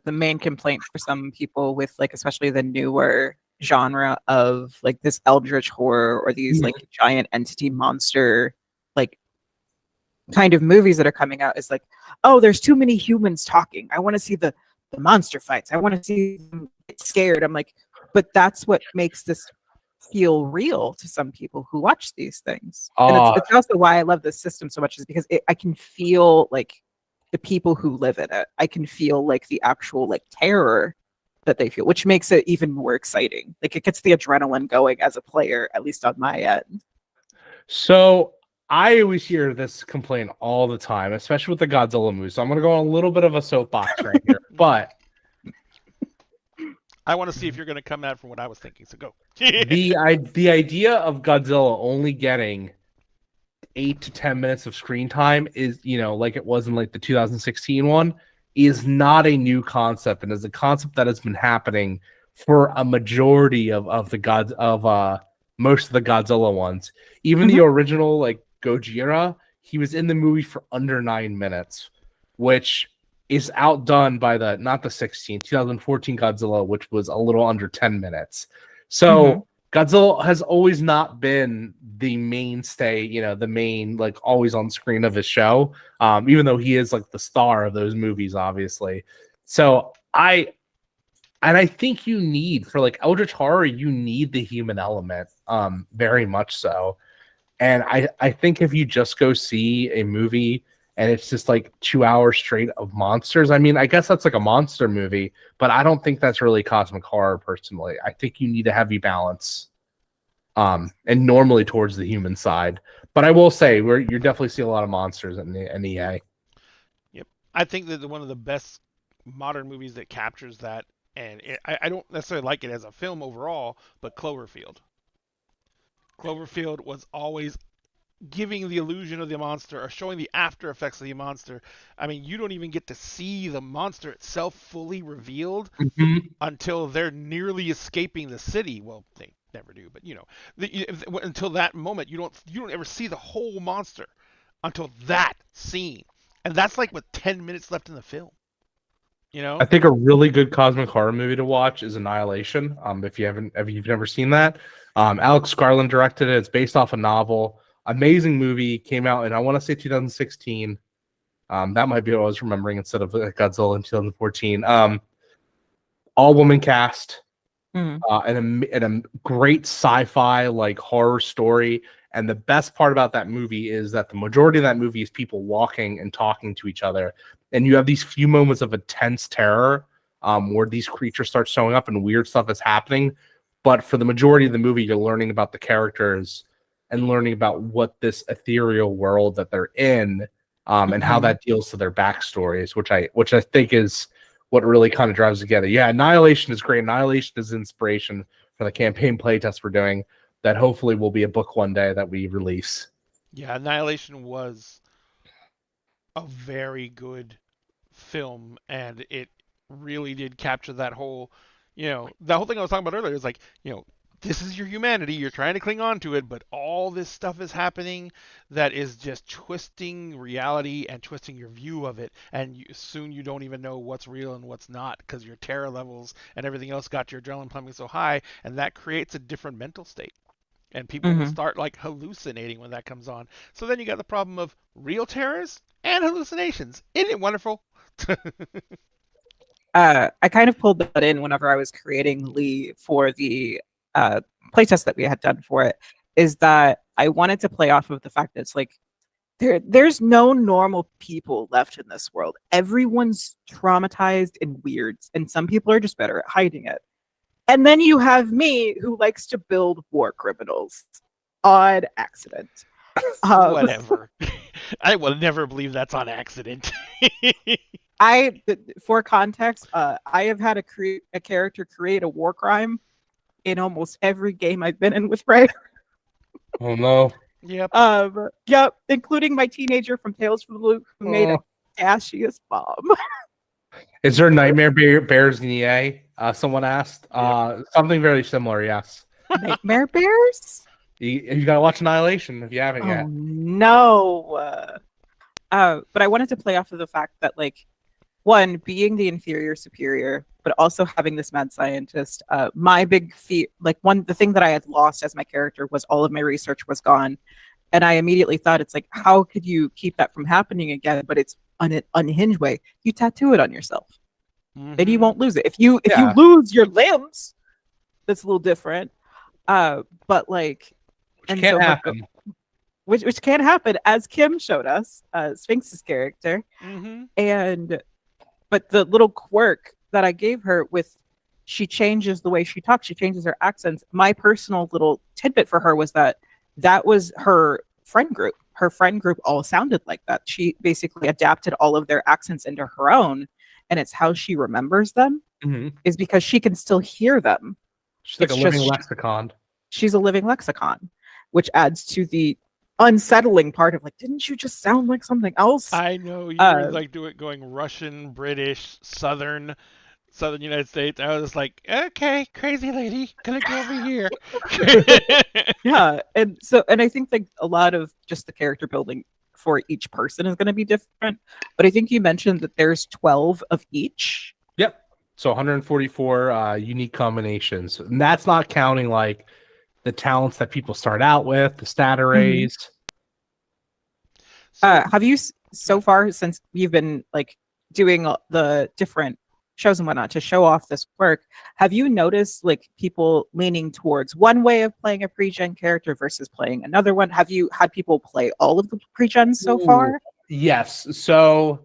main complaint for some people with like especially the newer genre of like this eldritch horror or these like giant entity monster like kind of movies that are coming out is like, oh, there's too many humans talking. I want to see the monster fights. I want to see them get scared. I'm like, but that's what makes this feel real to some people who watch these things. And it's also why I love this system so much is because I can feel like the people who live in it. I can feel like the actual like terror that they feel, which makes it even more exciting. Like it gets the adrenaline going as a player, at least on my end. So I always hear this complaint all the time, especially with the Godzilla movies. So I'm going to go on a little bit of a soapbox right here, but I want to see if you're going to come at from what I was thinking. So go. The idea of Godzilla only getting 8 to 10 minutes of screen time is, like it was in like the 2016 one, is not a new concept, and is a concept that has been happening for a majority of the gods of most of the Godzilla ones. Even the original like Gojira, he was in the movie for under 9 minutes, which is outdone by the not the 2014 Godzilla, which was a little under 10 minutes. So Godzilla has always not been the mainstay, the main, like, always on screen of his show, even though he is like the star of those movies, obviously. So I think you need, for like Eldritch Horror, you need the human element, very much so. And I think if you just go see a movie and it's just like 2 hours straight of monsters, I mean, I guess that's like a monster movie, but I don't think that's really cosmic horror personally. I think you need a heavy balance, and normally towards the human side. But I will say, you definitely see a lot of monsters in the NEA. Yep. I think that one of the best modern movies that captures that, and I don't necessarily like it as a film overall, but Cloverfield. Cloverfield was always giving the illusion of the monster or showing the after effects of the monster. I mean, you don't even get to see the monster itself fully revealed until they're nearly escaping the city. Well, they never do, but until that moment, you don't ever see the whole monster until that scene, and that's like with 10 minutes left in the film. I think a really good cosmic horror movie to watch is Annihilation. If you've never seen that, Alex Garland directed it. It's based off a novel. Amazing movie, came out in, I want to say, 2016. That might be what I was remembering instead of Godzilla in 2014. All woman cast, and a great sci-fi like horror story. And the best part about that movie is that the majority of that movie is people walking and talking to each other, and you have these few moments of intense terror, where these creatures start showing up and weird stuff is happening. But for the majority of the movie, you're learning about the characters and learning about what this ethereal world that they're in, and how that deals to their backstories, which I think is what really kind of drives together. Yeah, Annihilation is great. Annihilation is inspiration for the campaign playtest we're doing, that hopefully will be a book one day that we release. Yeah, Annihilation was a very good film, and it really did capture that whole, that whole thing I was talking about earlier. Is like, this is your humanity. You're trying to cling on to it, but all this stuff is happening that is just twisting reality and twisting your view of it. And soon you don't even know what's real and what's not, because your terror levels and everything else got your adrenaline pumping so high, and that creates a different mental state. And people will start like hallucinating when that comes on. So then you got the problem of real terrors and hallucinations. Isn't it wonderful? I kind of pulled that in whenever I was creating Lee for the playtest that we had done for it, is that I wanted to play off of the fact that it's like there's no normal people left in this world. Everyone's traumatized and weird, and some people are just better at hiding it. And then you have me, who likes to build war criminals on accident. Whatever. I will never believe that's on accident. For context, I have had a character create a war crime in almost every game I've been in with Ray. Oh no. Yep. Yep, including my teenager from Tales from the Loop who made a gaseous bomb. Is there Nightmare Bears in EA? Someone asked. Something very similar, yes. Nightmare Bears? You gotta watch Annihilation if you haven't yet. No. But I wanted to play off of the fact that, like, one, being the inferior superior, but also having this mad scientist, my big feat, like, the thing that I had lost as my character was all of my research was gone. And I immediately thought, it's like, how could you keep that from happening again? But it's an unhinged way. You tattoo it on yourself. Then you won't lose it. If you lose your limbs, that's a little different. But like, which can't happen. Which can't happen, as Kim showed us, Sphinx's character. But the little quirk that I gave her with, she changes the way she talks, she changes her accents. My personal little tidbit for her was that was her friend group. Her friend group all sounded like that. She basically adapted all of their accents into her own, and it's how she remembers them. Mhm. is because she can still hear them. She's like It's a living just lexicon. she's a living lexicon, which adds to the unsettling part of like, didn't you just sound like something else? I know you were Uh, like going Russian, British, Southern United States. I was just like, okay, crazy lady, gonna go over here. yeah, and I think like a lot of just the character building for each person is going to be different. But I think you mentioned that there's 12 of each. Yep. So 144 unique combinations, and that's not counting like the talents that people start out with, the stat arrays. So, Have you so far since you've been like doing the different shows and whatnot to show off this work, have you noticed like people leaning towards one way of playing a pre-gen character versus playing another one? Have you had people play all of the pre-gens so far? Yes. So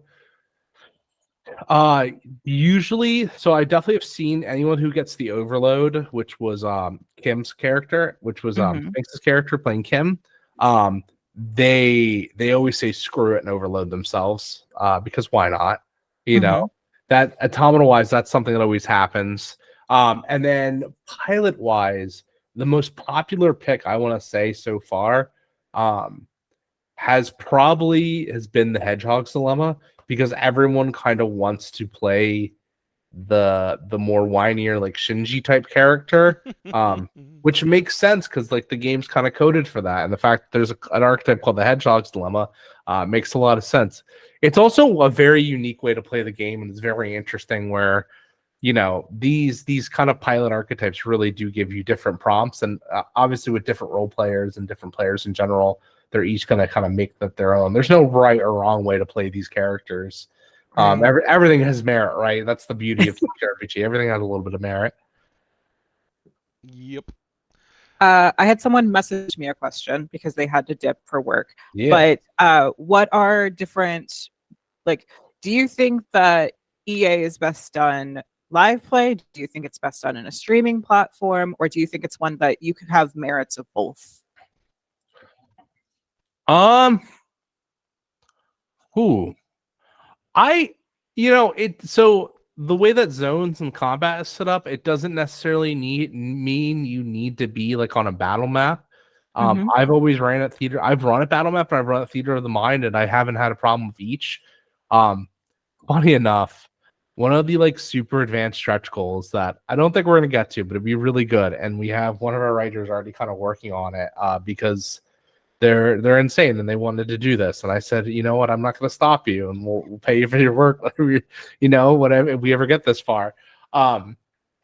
usually, so I definitely have seen anyone who gets the overload, which was Kim's character, which was Mhm. Finks's character playing Kim. Um they always say screw it and overload themselves, because why not? You know, Mhm. that automata wise, that's something that always happens. And then pilot wise, the most popular pick I want to say so far um has been the Hedgehog's Dilemma, because everyone kind of wants to play the more whinier like Shinji type character, which makes sense because like the game's kind of coded for that, and the fact that there's an archetype called the Hedgehog's Dilemma makes a lot of sense. It's also a very unique way to play the game, and it's very interesting where these kind of pilot archetypes really do give you different prompts, and obviously with different role players and different players in general, they're each going to kind of make that their own. There's no right or wrong way to play these characters. Right. Everything has merit, right? That's the beauty of RPG. Everything has a little bit of merit. yep. I had someone message me a question because they had to dip for work. Yeah. But what are different, like, do you think that EA is best done live play? Do you think it's best done in a streaming platform? Or do you think it's one that you could have merits of both? Who I, so the way that zones and combat is set up, it doesn't necessarily mean you need to be like on a battle map. Mhm. I've always ran at theater. I've run at battle map and I've run at theater of the mind, and I haven't had a problem with each. Um, Funny enough, one of the like super advanced stretch goals that I don't think we're gonna get to, but it'd be really good, and we have one of our writers already kind of working on it, because they're insane and they wanted to do this, and I said, you know what, I'm not going to stop you, and we'll pay you for your work, whatever, if we ever get this far.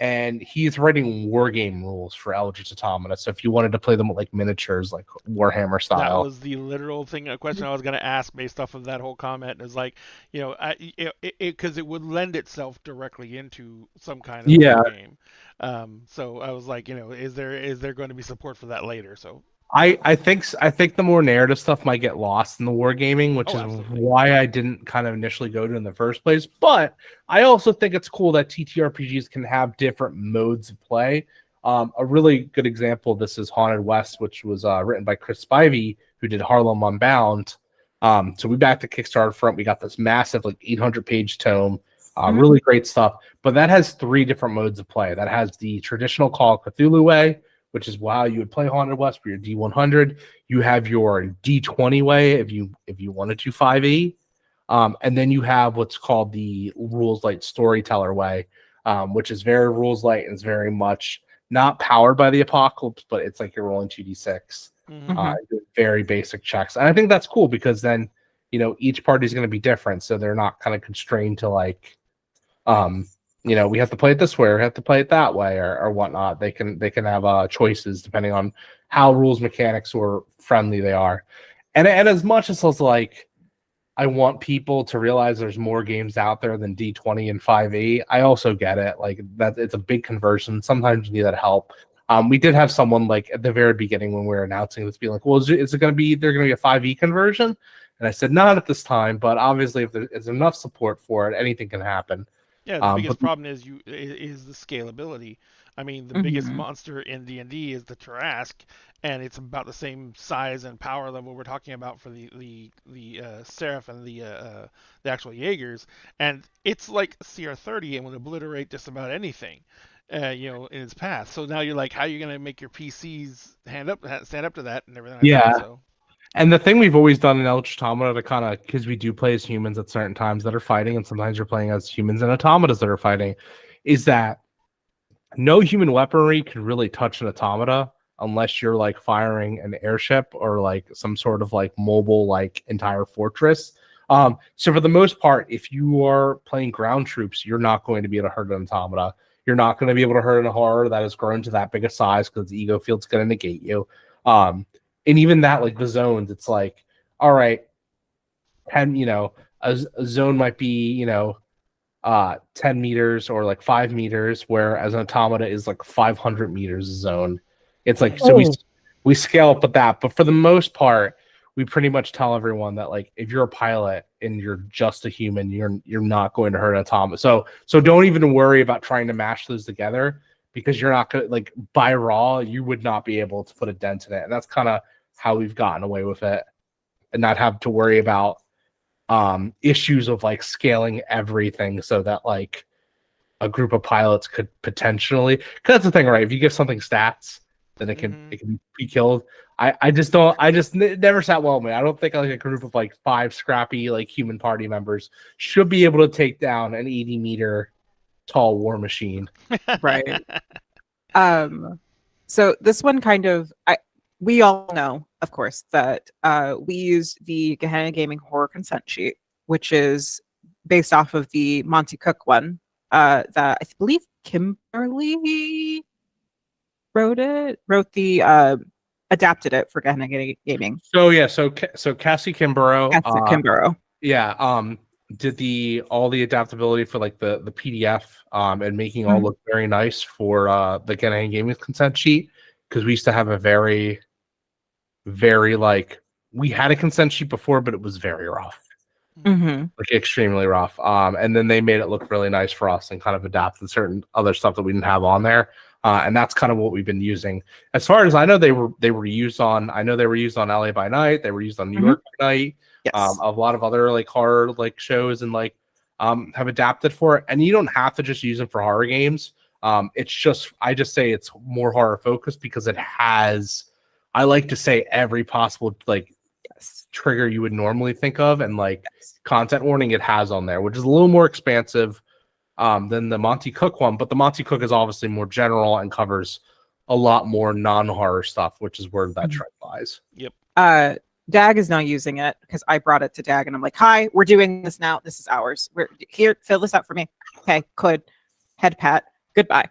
And he's writing war game rules for Eldritch Automata, so if you wanted to play them with like miniatures, like Warhammer That style. was the literal thing, a question I was going to ask based off of that whole comment. Is like, because it would lend itself directly into some kind of Yeah, war game. So I was like, is there going to be support for that later? So I think the more narrative stuff might get lost in the wargaming, which oh, is absolutely. why I didn't kind of initially go to it in the first place. But I also think it's cool that TTRPGs can have different modes of play. A really good example of this is Haunted West, which was written by Chris Spivey, who did Harlem Unbound. So we backed the Kickstarter front. We got this massive, like 800-page tome. Really great stuff. But that has 3 different modes of play. That has the traditional Call of Cthulhu way, which is how you would play Haunted West for your D100. You have your D20 way if you wanted to 5e. And then you have what's called the Rules Light Storyteller way, which is very rules light and is very much not powered by the apocalypse, but it's like you're rolling 2d6. Mm-hmm. Very basic checks. And I think that's cool because then, each party is going to be different. So they're not kind of constrained to like, we have to play it this way or we have to play it that way or whatnot. They can have choices depending on how rules mechanics or friendly they are. And as much as it's like I want people to realize there's more games out there than D20 and 5e, I also get it. Like that it's a big conversion. Sometimes you need that help. We did have someone like at the very beginning when we were announcing this be like, well, is it going to be they're going to be a 5e conversion? And I said, not at this time, but obviously if there's enough support for it, anything can happen. Yeah, the biggest But problem is the scalability. I mean, the biggest Mhm. monster in D&D is the Trask, and it's about the same size and power level we're talking about for the Seraph and the actual Jaegers, and it's like CR30 and would obliterate just about anything. In its path. So now you're like, how are you gonna make your PCs stand up to that and everything like that? Yeah. So. And the thing we've always done in Eldritch Automata to kind of, because we do play as humans at certain times that are fighting, and sometimes you're playing as humans and automatas that are fighting, is that no human weaponry can really touch an automata unless you're like firing an airship or like some sort of like mobile like entire fortress. So for the most part, if you are playing ground troops, you're not going to be able to hurt an automata. You're not going to be able to hurt a horror that has grown to that big a size because the ego field's going to negate you. And even that, like the zones, it's like, all right, 10, a zone might be, 10 meters or like 5 meters, whereas an automata is like 500 meters zone. It's like, so we scale up with that, but for the most part, we pretty much tell everyone that like if you're a pilot and you're just a human, you're not going to hurt an automata. So don't even worry about trying to mash those together, because you're not gonna, like, by raw, you would not be able to put a dent in it. And that's kind of how we've gotten away with it and not have to worry about issues of like scaling everything so that like a group of pilots could potentially, because that's the thing, right? If you give something stats, then it can be killed. I just don't, never sat well with me. I don't think like a group of like 5 scrappy like human party members should be able to take down an 80-meter tall war machine. Right. So this one kind of, we all know, of course, that we use the Gehenna Gaming horror consent sheet, which is based off of the Monty Cook one, that I believe Kimberly wrote the adapted it for Gehenna Gaming. So yeah, so Cassie Kimborough, Kimborough. did all the adaptability for like the PDF and making all look very nice for the Gehenna Gaming consent sheet, because we used to have a very like, we had a consent sheet before, but it was very rough, like extremely rough. And then they made it look really nice for us and kind of adapted certain other stuff that we didn't have on there. And that's kind of what we've been using. As far as I know, they were used on. I know they were used on LA by Night. They were used on New York by Night. Yes. A lot of other like horror like shows and like have adapted for it. And you don't have to just use them for horror games. It's just, I just say it's more horror focused because it has, I like to say, every possible like trigger you would normally think of and like content warning it has on there, which is a little more expansive than the Monty Cook one. But the Monty Cook is obviously more general and covers a lot more non-horror stuff, which is where that trend lies. Yep. Dag is now using it because I brought it to Dag and I'm like, hi, we're doing this now. This is ours. We're here. Fill this out for me. Okay, could. Head pat. Goodbye.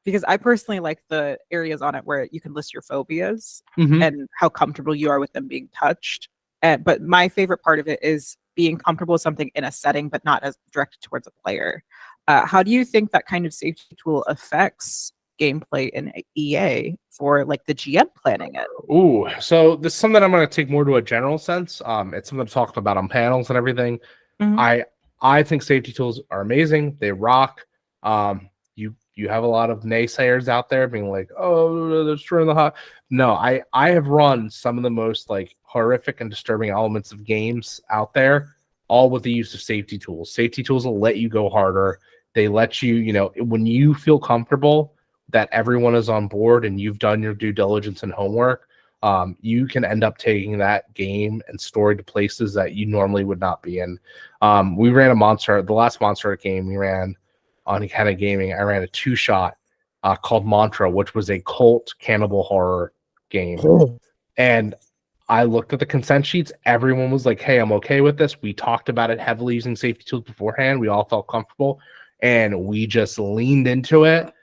Because I personally like the areas on it where you can list your phobias and how comfortable you are with them being touched. But my favorite part of it is being comfortable with something in a setting, but not as directed towards a player. How do you think that kind of safety tool affects gameplay in EA for like the GM planning it? Ooh, so this is something I'm going to take more to a general sense. It's something I've talked about on panels and everything. I think safety tools are amazing. They rock. You have a lot of naysayers out there being like, oh, they're destroying the hot. No, I have run some of the most like horrific and disturbing elements of games out there, all with the use of safety tools. Safety tools will let you go harder. They let you, when you feel comfortable that everyone is on board and you've done your due diligence and homework, you can end up taking that game and story to places that you normally would not be in. We ran the last Monster game we ran on Gehenna Gaming. I ran a 2-shot called Mantra, which was a cult cannibal horror game. And I looked at the consent sheets. Everyone was like, hey, I'm okay with this. We talked about it heavily using safety tools beforehand. We all felt comfortable and we just leaned into it.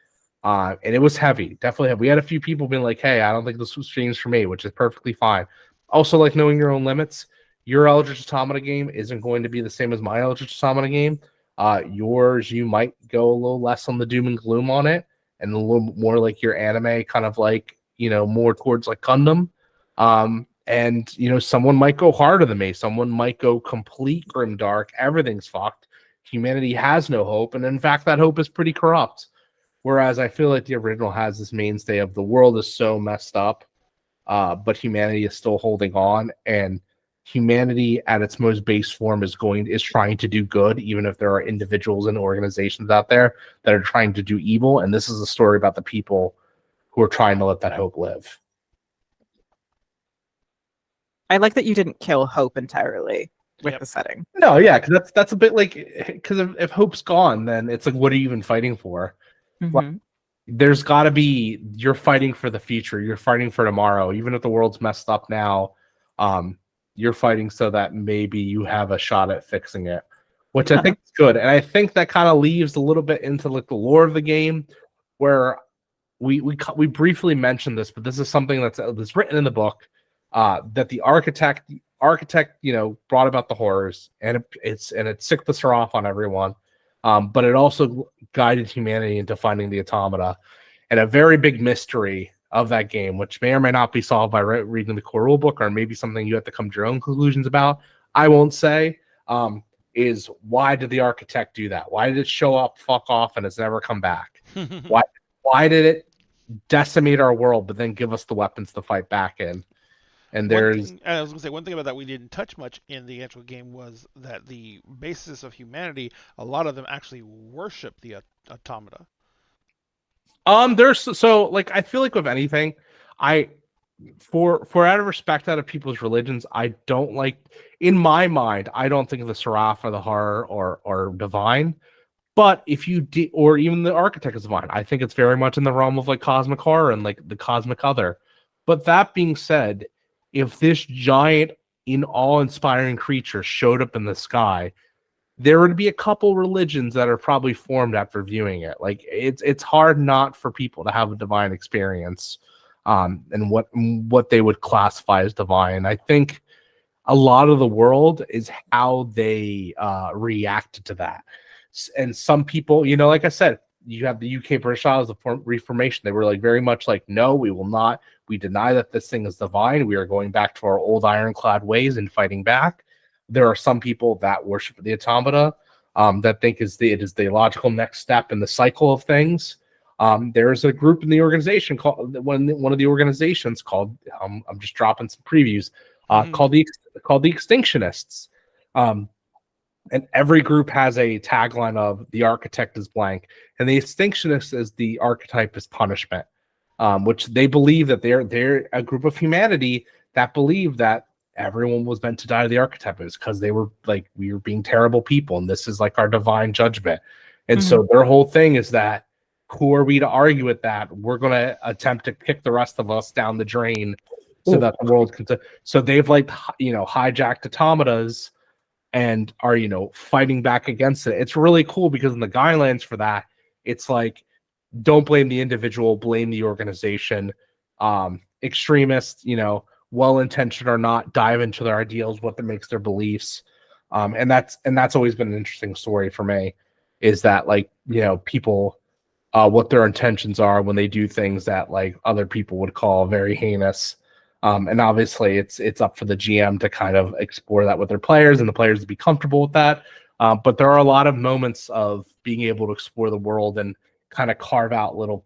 And it was heavy, definitely heavy. We had a few people being like, hey, I don't think this stream's for me, which is perfectly fine. Also, like, knowing your own limits. Your Eldritch Automata game isn't going to be the same as my Eldritch Automata game. Yours, you might go a little less on the doom and gloom on it and a little more like your anime, kind of like, more towards like Gundam. And, someone might go harder than me. Someone might go complete grimdark. Everything's fucked. Humanity has no hope. And in fact, that hope is pretty corrupt. Whereas I feel like the original has this mainstay of the world is so messed up, but humanity is still holding on, and humanity at its most base form is trying to do good, even if there are individuals and organizations out there that are trying to do evil. And this is a story about the people who are trying to let that hope live. I like that you didn't kill hope entirely with Yep. the setting. No, yeah, because that's a bit like, because if hope's gone, then it's like, what are you even fighting for? Mhm. There's got to be, you're fighting for the future, you're fighting for tomorrow, even if the world's messed up now. You're fighting so that maybe you have a shot at fixing it, which I think is good. And I think that kind of leaves a little bit into like the lore of the game, where we briefly mentioned this, but this is something that's written in the book, that the architect brought about the horrors, and it sicked the seraff on everyone. But it also guided humanity into finding the automata. And a very big mystery of that game, which may or may not be solved by reading the core rulebook, or maybe something you have to come to your own conclusions about, I won't say, is why did the architect do that? Why did it show up, fuck off, and it's never come back? Why did it decimate our world, but then give us the weapons to fight back in? And I there's was going to say, one thing about that we didn't touch much in the actual game was that the basis of humanity, a lot of them actually worship the automata. there's so like, I feel like with anything, I for out of respect out of people's religions, I don't like, in my mind, I don't think of the Seraph or the horror or divine. But if you or even the architect is divine, I think it's very much in the realm of like cosmic horror and like the cosmic other. But that being said, if this giant, in awe-inspiring creature showed up in the sky, there would be a couple religions that are probably formed after viewing it. Like, it's hard not for people to have a divine experience, and what they would classify as divine. I think a lot of the world is how they reacted to that. And some people, like I said, you have the UK British Isles of Reformation. They were like very much like, no, we will not. We deny that this thing is divine. We are going back to our old ironclad ways and fighting back. There are some people that worship the automata, that think it is the logical next step in the cycle of things. There's a group in the organization called one of the organizations called, I'm just dropping some previews, called the Extinctionists. And every group has a tagline of the architect is blank, and the Extinctionist is the archetype is punishment, which they believe that they're a group of humanity that believe that everyone was meant to die to the archetype. It's because they were like, we were being terrible people, and this is like our divine judgment. And so their whole thing is that, who are we to argue with that? We're going to attempt to kick the rest of us down the drain so that the world can. So they've like, hijacked automatas and are, fighting back against it. It's really cool because in the guidelines for that, it's like, don't blame the individual, blame the organization. Extremists, well-intentioned or not, dive into their ideals, what makes their beliefs. And that's always been an interesting story for me, is that, like, people, what their intentions are when they do things that like other people would call very heinous. And obviously it's up for the GM to kind of explore that with their players, and the players to be comfortable with that. But there are a lot of moments of being able to explore the world and kind of carve out little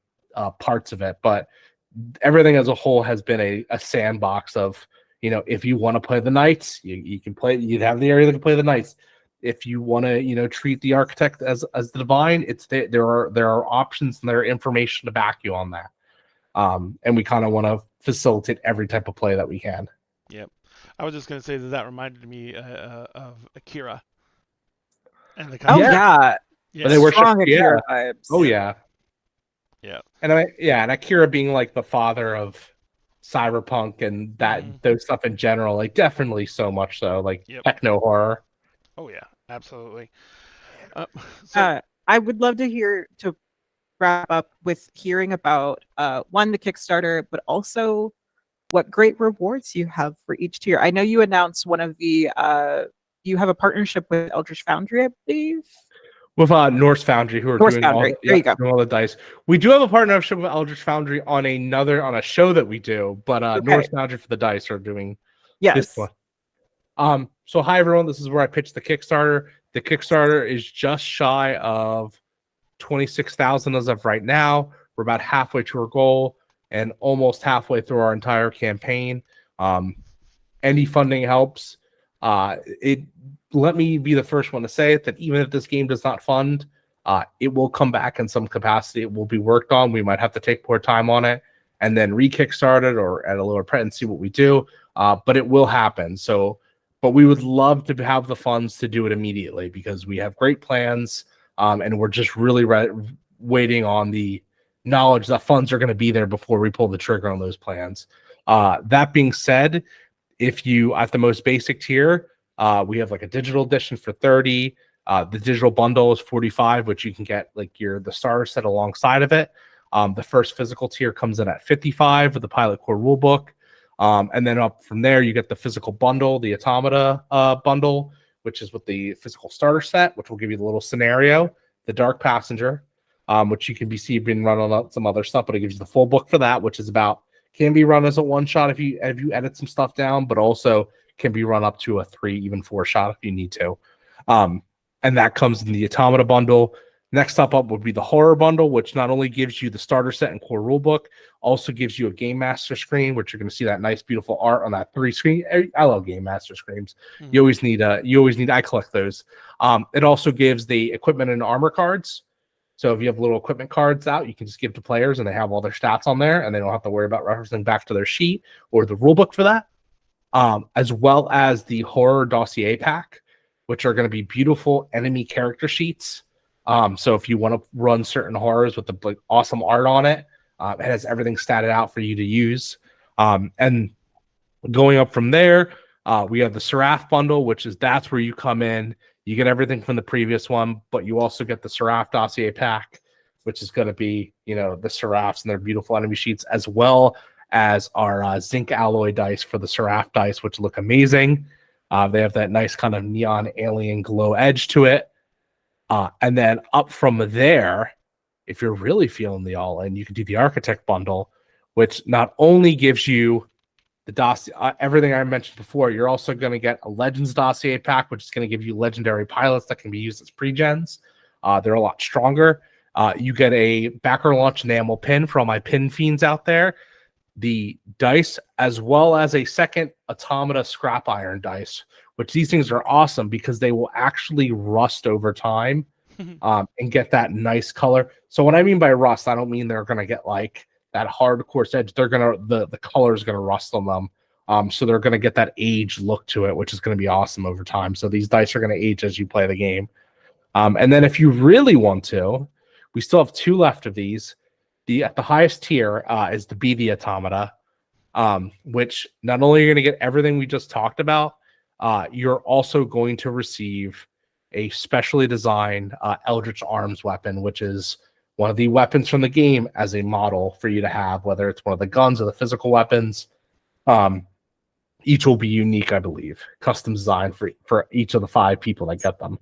parts of it. But everything as a whole has been a sandbox of, if you want to play the knights, you can play, you'd have the area that can play the knights. If you want to, treat the architect as the divine, there are options and there are information to back you on that. And we kind of want to facilitate every type of play that we can. Yep. I was just going to say that reminded me of Akira. And the Oh yeah. But they worship Strong Akira vibes. Oh yeah. Yeah. And and Akira being like the father of cyberpunk and that those stuff in general, like definitely so much so, like techno horror. Oh yeah, absolutely. I would love to wrap up with hearing about one, the Kickstarter, but also what great rewards you have for each tier. I know you announced one of the you have a partnership with Eldritch Foundry, I believe. With Norse Foundry, who are doing Foundry. There you go. doing all the dice. We do have a partnership with Eldritch Foundry on a show that we do, but Norse Foundry for the dice are doing this one. So hi everyone, this is where I pitched the Kickstarter. The Kickstarter is just shy of 26,000 as of right now. We're about halfway to our goal and almost halfway through our entire campaign. Any funding helps. It let me be the first one to say it that even if this game does not fund, it will come back in some capacity. It will be worked on. We might have to take more time on it and then re-kickstart it or at a lower price and see what we do. But it will happen. So, but we would love to have the funds to do it immediately because we have great plans, and we're just really waiting on the knowledge that funds are going to be there before we pull the trigger on those plans. That being said, if you at the most basic tier, we have like a digital edition for 30. The digital bundle is 45, which you can get like the starter set alongside of it. The first physical tier comes in at 55 with the pilot core rulebook. And then up from there, you get the physical bundle, the Automata bundle, which is with the physical starter set, which will give you the little scenario, the Dark Passenger, which you can being run on some other stuff, but it gives you the full book for that, which is can be run as a one shot if you edit some stuff down, but also can be run up to a 3, even 4 shot if you need to. And that comes in the Automata bundle. Next up would be the horror bundle, which not only gives you the starter set and core rulebook, also gives you a game master screen, which you're going to see that nice, beautiful art on that 3 screen. I love game master screens. Mm-hmm. You always need. I collect those. It also gives the equipment and armor cards. So if you have little equipment cards out, you can just give to players and they have all their stats on there and they don't have to worry about referencing back to their sheet or the rulebook for that. As well as the horror dossier pack, which are going to be beautiful enemy character sheets. So if you want to run certain horrors with the awesome art on it, it has everything statted out for you to use. And going up from there, we have the Seraph bundle, that's where you come in. You get everything from the previous one, but you also get the Seraph dossier pack, which is going to be, the Seraphs and their beautiful enemy sheets, as well as our zinc alloy dice for the Seraph dice, which look amazing. They have that nice kind of neon alien glow edge to it. And then up from there, if you're really feeling the all-in, you can do the Architect bundle, which not only gives you the dossier, everything I mentioned before, you're also going to get a Legends dossier pack, which is going to give you legendary pilots that can be used as pre-gens. They're a lot stronger. You get a backer launch enamel pin for all my pin fiends out there, the dice, as well as a second Automata scrap iron dice, which these things are awesome because they will actually rust over time and get that nice color. So what I mean by rust, I don't mean they're going to get like that hard coarse edge. They're going to, the color is going to rust on them. So they're going to get that age look to it, which is going to be awesome over time. So these dice are going to age as you play the game. And then if you really want to, we still have 2 left of these. At the highest tier is the Be the Automata, which not only are you going to get everything we just talked about, you're also going to receive a specially designed Eldritch Arms weapon, which is one of the weapons from the game as a model for you to have, whether it's one of the guns or the physical weapons. Each will be unique, I believe, custom designed for each of the 5 people that get them.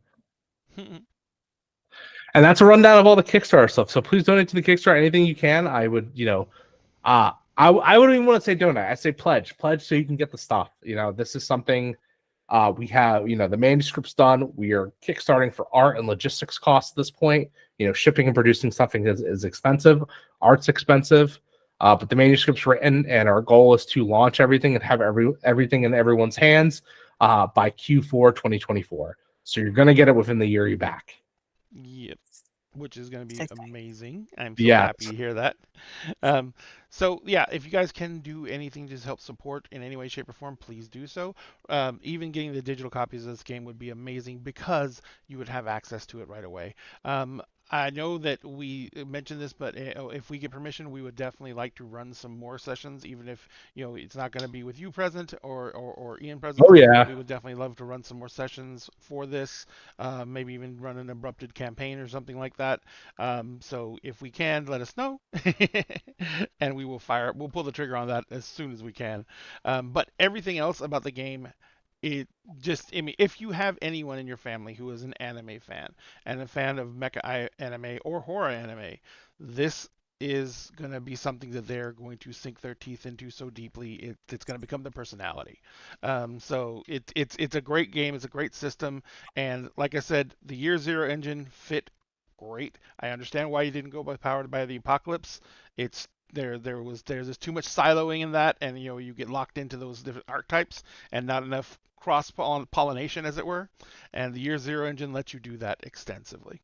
And that's a rundown of all the Kickstarter stuff. So please donate to the Kickstarter anything you can. I would, I wouldn't even want to say donate. I say pledge so you can get the stuff. This is something we have. The manuscript's done. We are kickstarting for art and logistics costs at this point. Shipping and producing something is expensive. Art's expensive, but the manuscript's written, and our goal is to launch everything and have everything in everyone's hands by Q4 2024. So you're gonna get it within the year you back. Yep, which is going to be amazing. I'm so happy to hear that. So yeah, if you guys can do anything to help support in any way, shape, or form, please do so. Even getting the digital copies of this game would be amazing because you would have access to it right away. I know that we mentioned this, but if we get permission, we would definitely like to run some more sessions, even if it's not going to be with you present or Ian present. Oh yeah, we would definitely love to run some more sessions for this. Maybe even run an abrupted campaign or something like that. So if we can, let us know, and we'll pull the trigger on that as soon as we can. But everything else about the game, if you have anyone in your family who is an anime fan and a fan of mecha anime or horror anime, this is going to be something that they're going to sink their teeth into so deeply it's going to become their personality. So it's a great game. It's a great system, and like I said, the Year Zero engine fit great. I understand why you didn't go by Powered by the Apocalypse. It's there's too much siloing in that, and you get locked into those different archetypes and not enough cross pollination, as it were. And the Year Zero engine lets you do that extensively.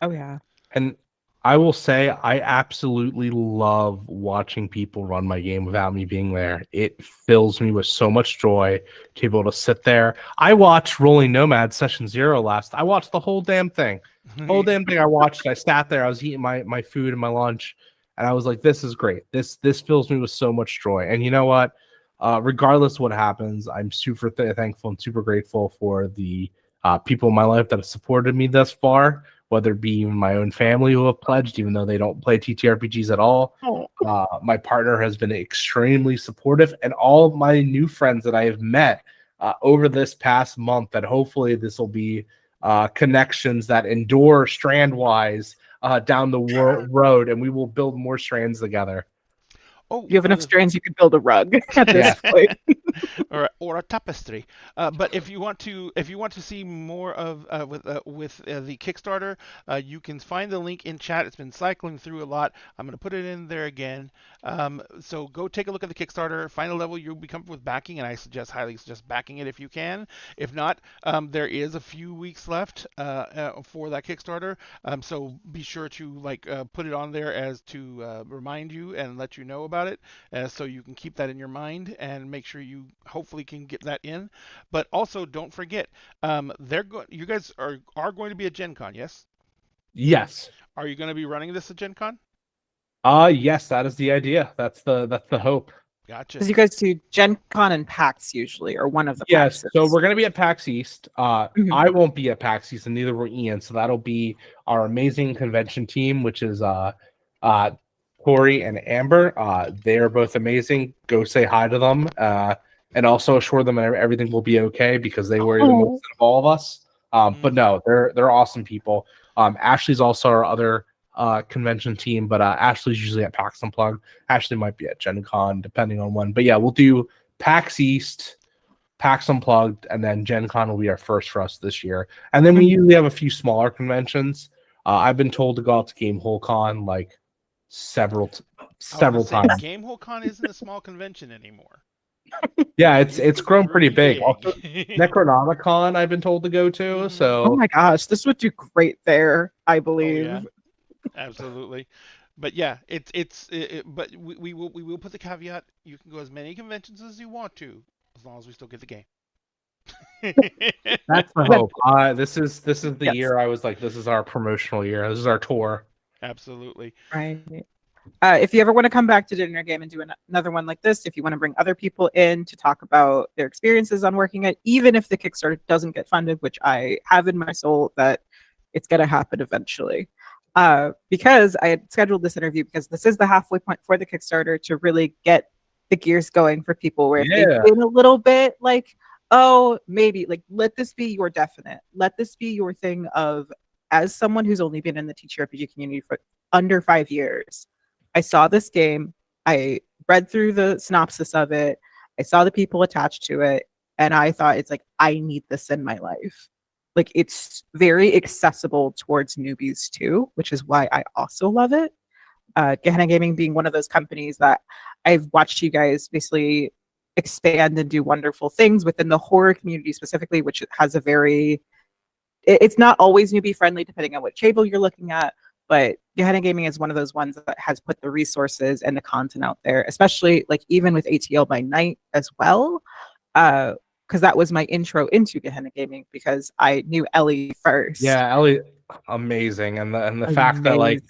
Oh yeah. And I will say, I absolutely love watching people run my game without me being there. It fills me with so much joy to be able to sit there. I watched Rolling Nomad Session Zero last. I watched the whole damn thing. Whole damn thing I watched. I sat there. I was eating my food and my lunch, and I was like, "This is great. This fills me with so much joy." And you know what? Regardless of what happens, I'm super thankful and super grateful for the people in my life that have supported me thus far, whether it be even my own family who have pledged, even though they don't play TTRPGs at all. Oh. My partner has been extremely supportive, and all of my new friends that I have met over this past month, that hopefully this will be connections that endure strand-wise down the road, and we will build more strands together. Oh, You have enough strands, you could build a rug at this Yeah. point. or a tapestry. But if you want to see more of with the Kickstarter, you can find the link in chat. It's been cycling through a lot. I'm going to put it in there again. So go take a look at the Kickstarter, find a level you'll be comfortable with backing, and I highly suggest backing it if you can. If not, there is a few weeks left for that Kickstarter. So be sure to put it on there as to remind you and let you know about it, so you can keep that in your mind and make sure you hopefully can get that in. But also don't forget, you guys are going to be at Gen Con, yes? Yes. Are you going to be running this at Gen Con? Yes, that is the idea. That's the hope. Gotcha. Because you guys do Gen Con and PAX usually, or one of the Yes, PAXs. so we're going to be at PAX East. Mhm. I won't be at PAX East, and neither will Ian. So that'll be our amazing convention team, which is Corey and Amber. They are both amazing. Go say hi to them, and also assure them everything will be okay, because they worry the most of all of us. But no, they're awesome people. Ashley's also our other convention team, but Ashley's usually at PAX Unplugged. Ashley might be at Gen Con, depending on when. But yeah, we'll do PAX East, PAX Unplugged, and then Gen Con will be our first for us this year. And then we usually have a few smaller conventions. I've been told to go out to Gamehole Con like several times. Gamehole Con isn't a small convention anymore. Yeah, it's grown pretty big. big. Also, Necronomicon I've been told to go to. So Oh my gosh, this would do great there, I believe. Oh, yeah. Absolutely. But yeah, but we will put the caveat: you can go as many conventions as you want to, as long as we still get the game. that's the hope. This is the year I was like, this is our promotional year. This is our tour. Absolutely. Right. If you ever want to come back to Dinner Game and do another one like this, if you want to bring other people in to talk about their experiences on working it, even if the Kickstarter doesn't get funded, which I have in my soul that it's going to happen eventually. Because I had scheduled this interview because this is the halfway point for the Kickstarter to really get the gears going for people where if they've been a little bit like, oh, maybe like, let this be your definite. Let this be your thing of, as someone who's only been in the TTRPG community for under 5 years, I saw this game, I read through the synopsis of it, I saw the people attached to it, and I thought, it's like, I need this in my life. Like, it's very accessible towards newbies too, which is why I also love it. Gehenna Gaming being one of those companies that I've watched you guys basically expand and do wonderful things within the horror community specifically, which has a very, it's not always newbie friendly depending on what table you're looking at, but Gehenna Gaming is one of those ones that has put the resources and the content out there, especially like even with ATL by Night as well. Because that was my intro into Gehenna Gaming, because I knew Ellie first. Yeah, Ellie, amazing, and the fact that like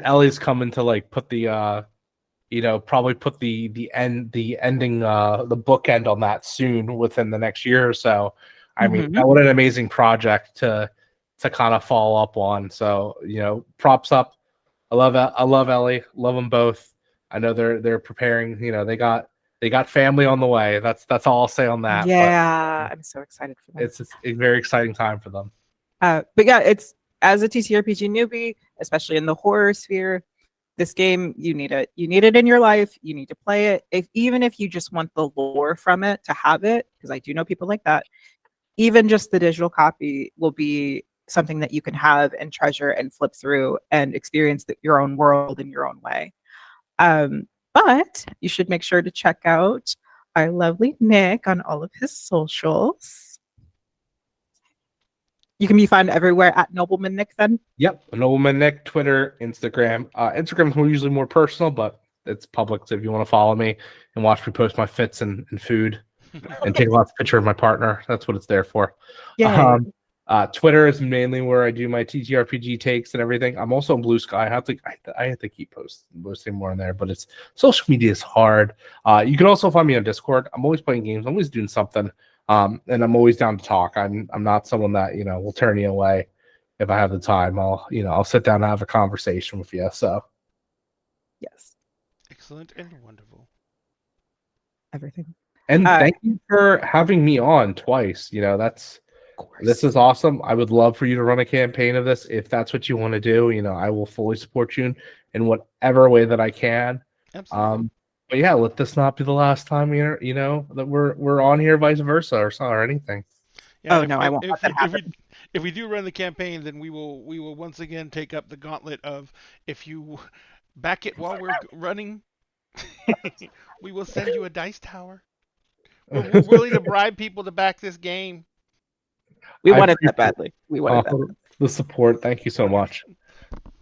Ellie's coming to like put the probably put the ending the bookend on that soon within the next year or so. I mean, what an amazing project to kind of follow up on. So props up. I love Ellie. Love them both. I know they're preparing. They got family on the way. That's all I'll say on that. Yeah, but I'm so excited for that. It's a very exciting time for them. But yeah, it's, as a TTRPG newbie, especially in the horror sphere, this game, you need it. You need it in your life. You need to play it. Even if you just want the lore from it to have it, because I do know people like that. Even just the digital copy will be something that you can have and treasure and flip through and experience your own world in your own way. But you should make sure to check out our lovely Nick on all of his socials. You can be found everywhere at Nobleman Nick then. Yep, Nobleman Nick, Twitter, Instagram. Instagram's usually more personal, but it's public. So if you want to follow me and watch me post my fits and food and take lots of pictures of my partner, that's what it's there for. Yeah. Twitter is mainly where I do my TTRPG takes and everything. I'm also on Blue Sky. I have to keep posting more in there, but it's social media is hard. You can also find me on Discord. I'm always playing games. I'm always doing something. And I'm always down to talk. I'm not someone that, will turn you away if I have the time. I'll sit down and have a conversation with you. So Yes. Excellent and wonderful. Everything. And thank you for having me on twice. This is awesome. I would love for you to run a campaign of this if that's what you want to do. I will fully support you in whatever way that I can. Absolutely. But yeah, let this not be the last time that we're on here, vice versa, or anything. Yeah, I won't let that happen. If we do run the campaign, then we will once again take up the gauntlet of, if you back it while we're running, we will send you a dice tower. We're willing to bribe people to back this game. We wanted that badly. We wanted that. The support. Thank you so much.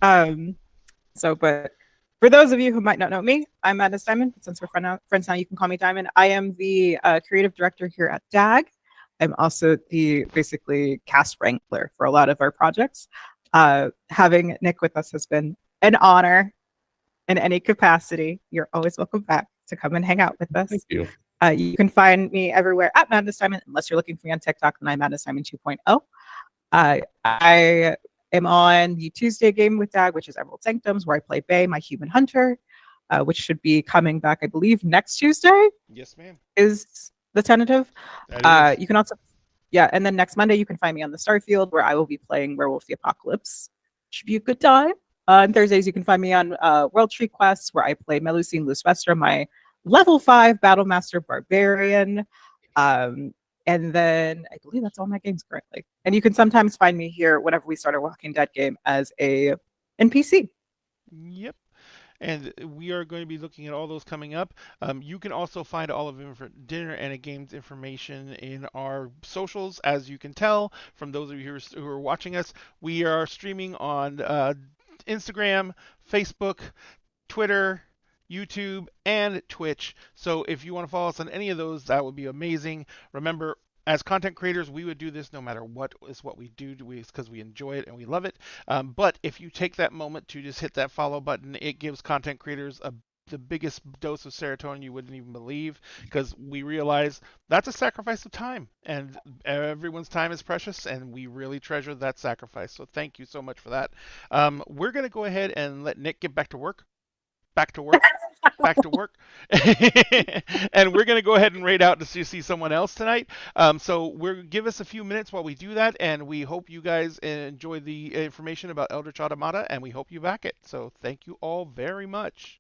But for those of you who might not know me, I'm Madness Diamond. Since we're friends now, you can call me Diamond. I am the creative director here at DAG. I'm also the basically cast wrangler for a lot of our projects. Having Nick with us has been an honor in any capacity. You're always welcome back to come and hang out with us. Thank you. You can find me everywhere at Madness Diamond, unless you're looking for me on TikTok, then I'm Madness Diamond 2.0. I am on the Tuesday game with DAG, which is Emerald Sanctums, where I play Bay, my human hunter, which should be coming back, I believe, next Tuesday. Yes, ma'am. Is the tentative. You can also, and then next Monday you can find me on the Starfield, where I will be playing Werewolf the Apocalypse. Should be a good time. On Thursdays, you can find me on World Tree Quests, where I play Melusine Lusvestra, my level 5 Battlemaster Barbarian. And then I believe that's all my games currently. And you can sometimes find me here whenever we start a Walking Dead game as a NPC. Yep. And we are going to be looking at all those coming up. You can also find all of Dinner and a Games information in our socials. As you can tell from those of you who are watching us, we are streaming on Instagram, Facebook, Twitter, YouTube, and Twitch. So if you want to follow us on any of those, that would be amazing. Remember, as content creators, we would do this no matter what we do, because we enjoy it and we love it. But if you take that moment to just hit that follow button, it gives content creators the biggest dose of serotonin you wouldn't even believe, because we realize that's a sacrifice of time, and everyone's time is precious, and we really treasure that sacrifice. So thank you so much for that. We're going to go ahead and let Nick get back to work. Back to work. And we're going to go ahead and raid out to see someone else tonight. So give us a few minutes while we do that, and we hope you guys enjoy the information about Eldritch Automata, and we hope you back it. So thank you all very much.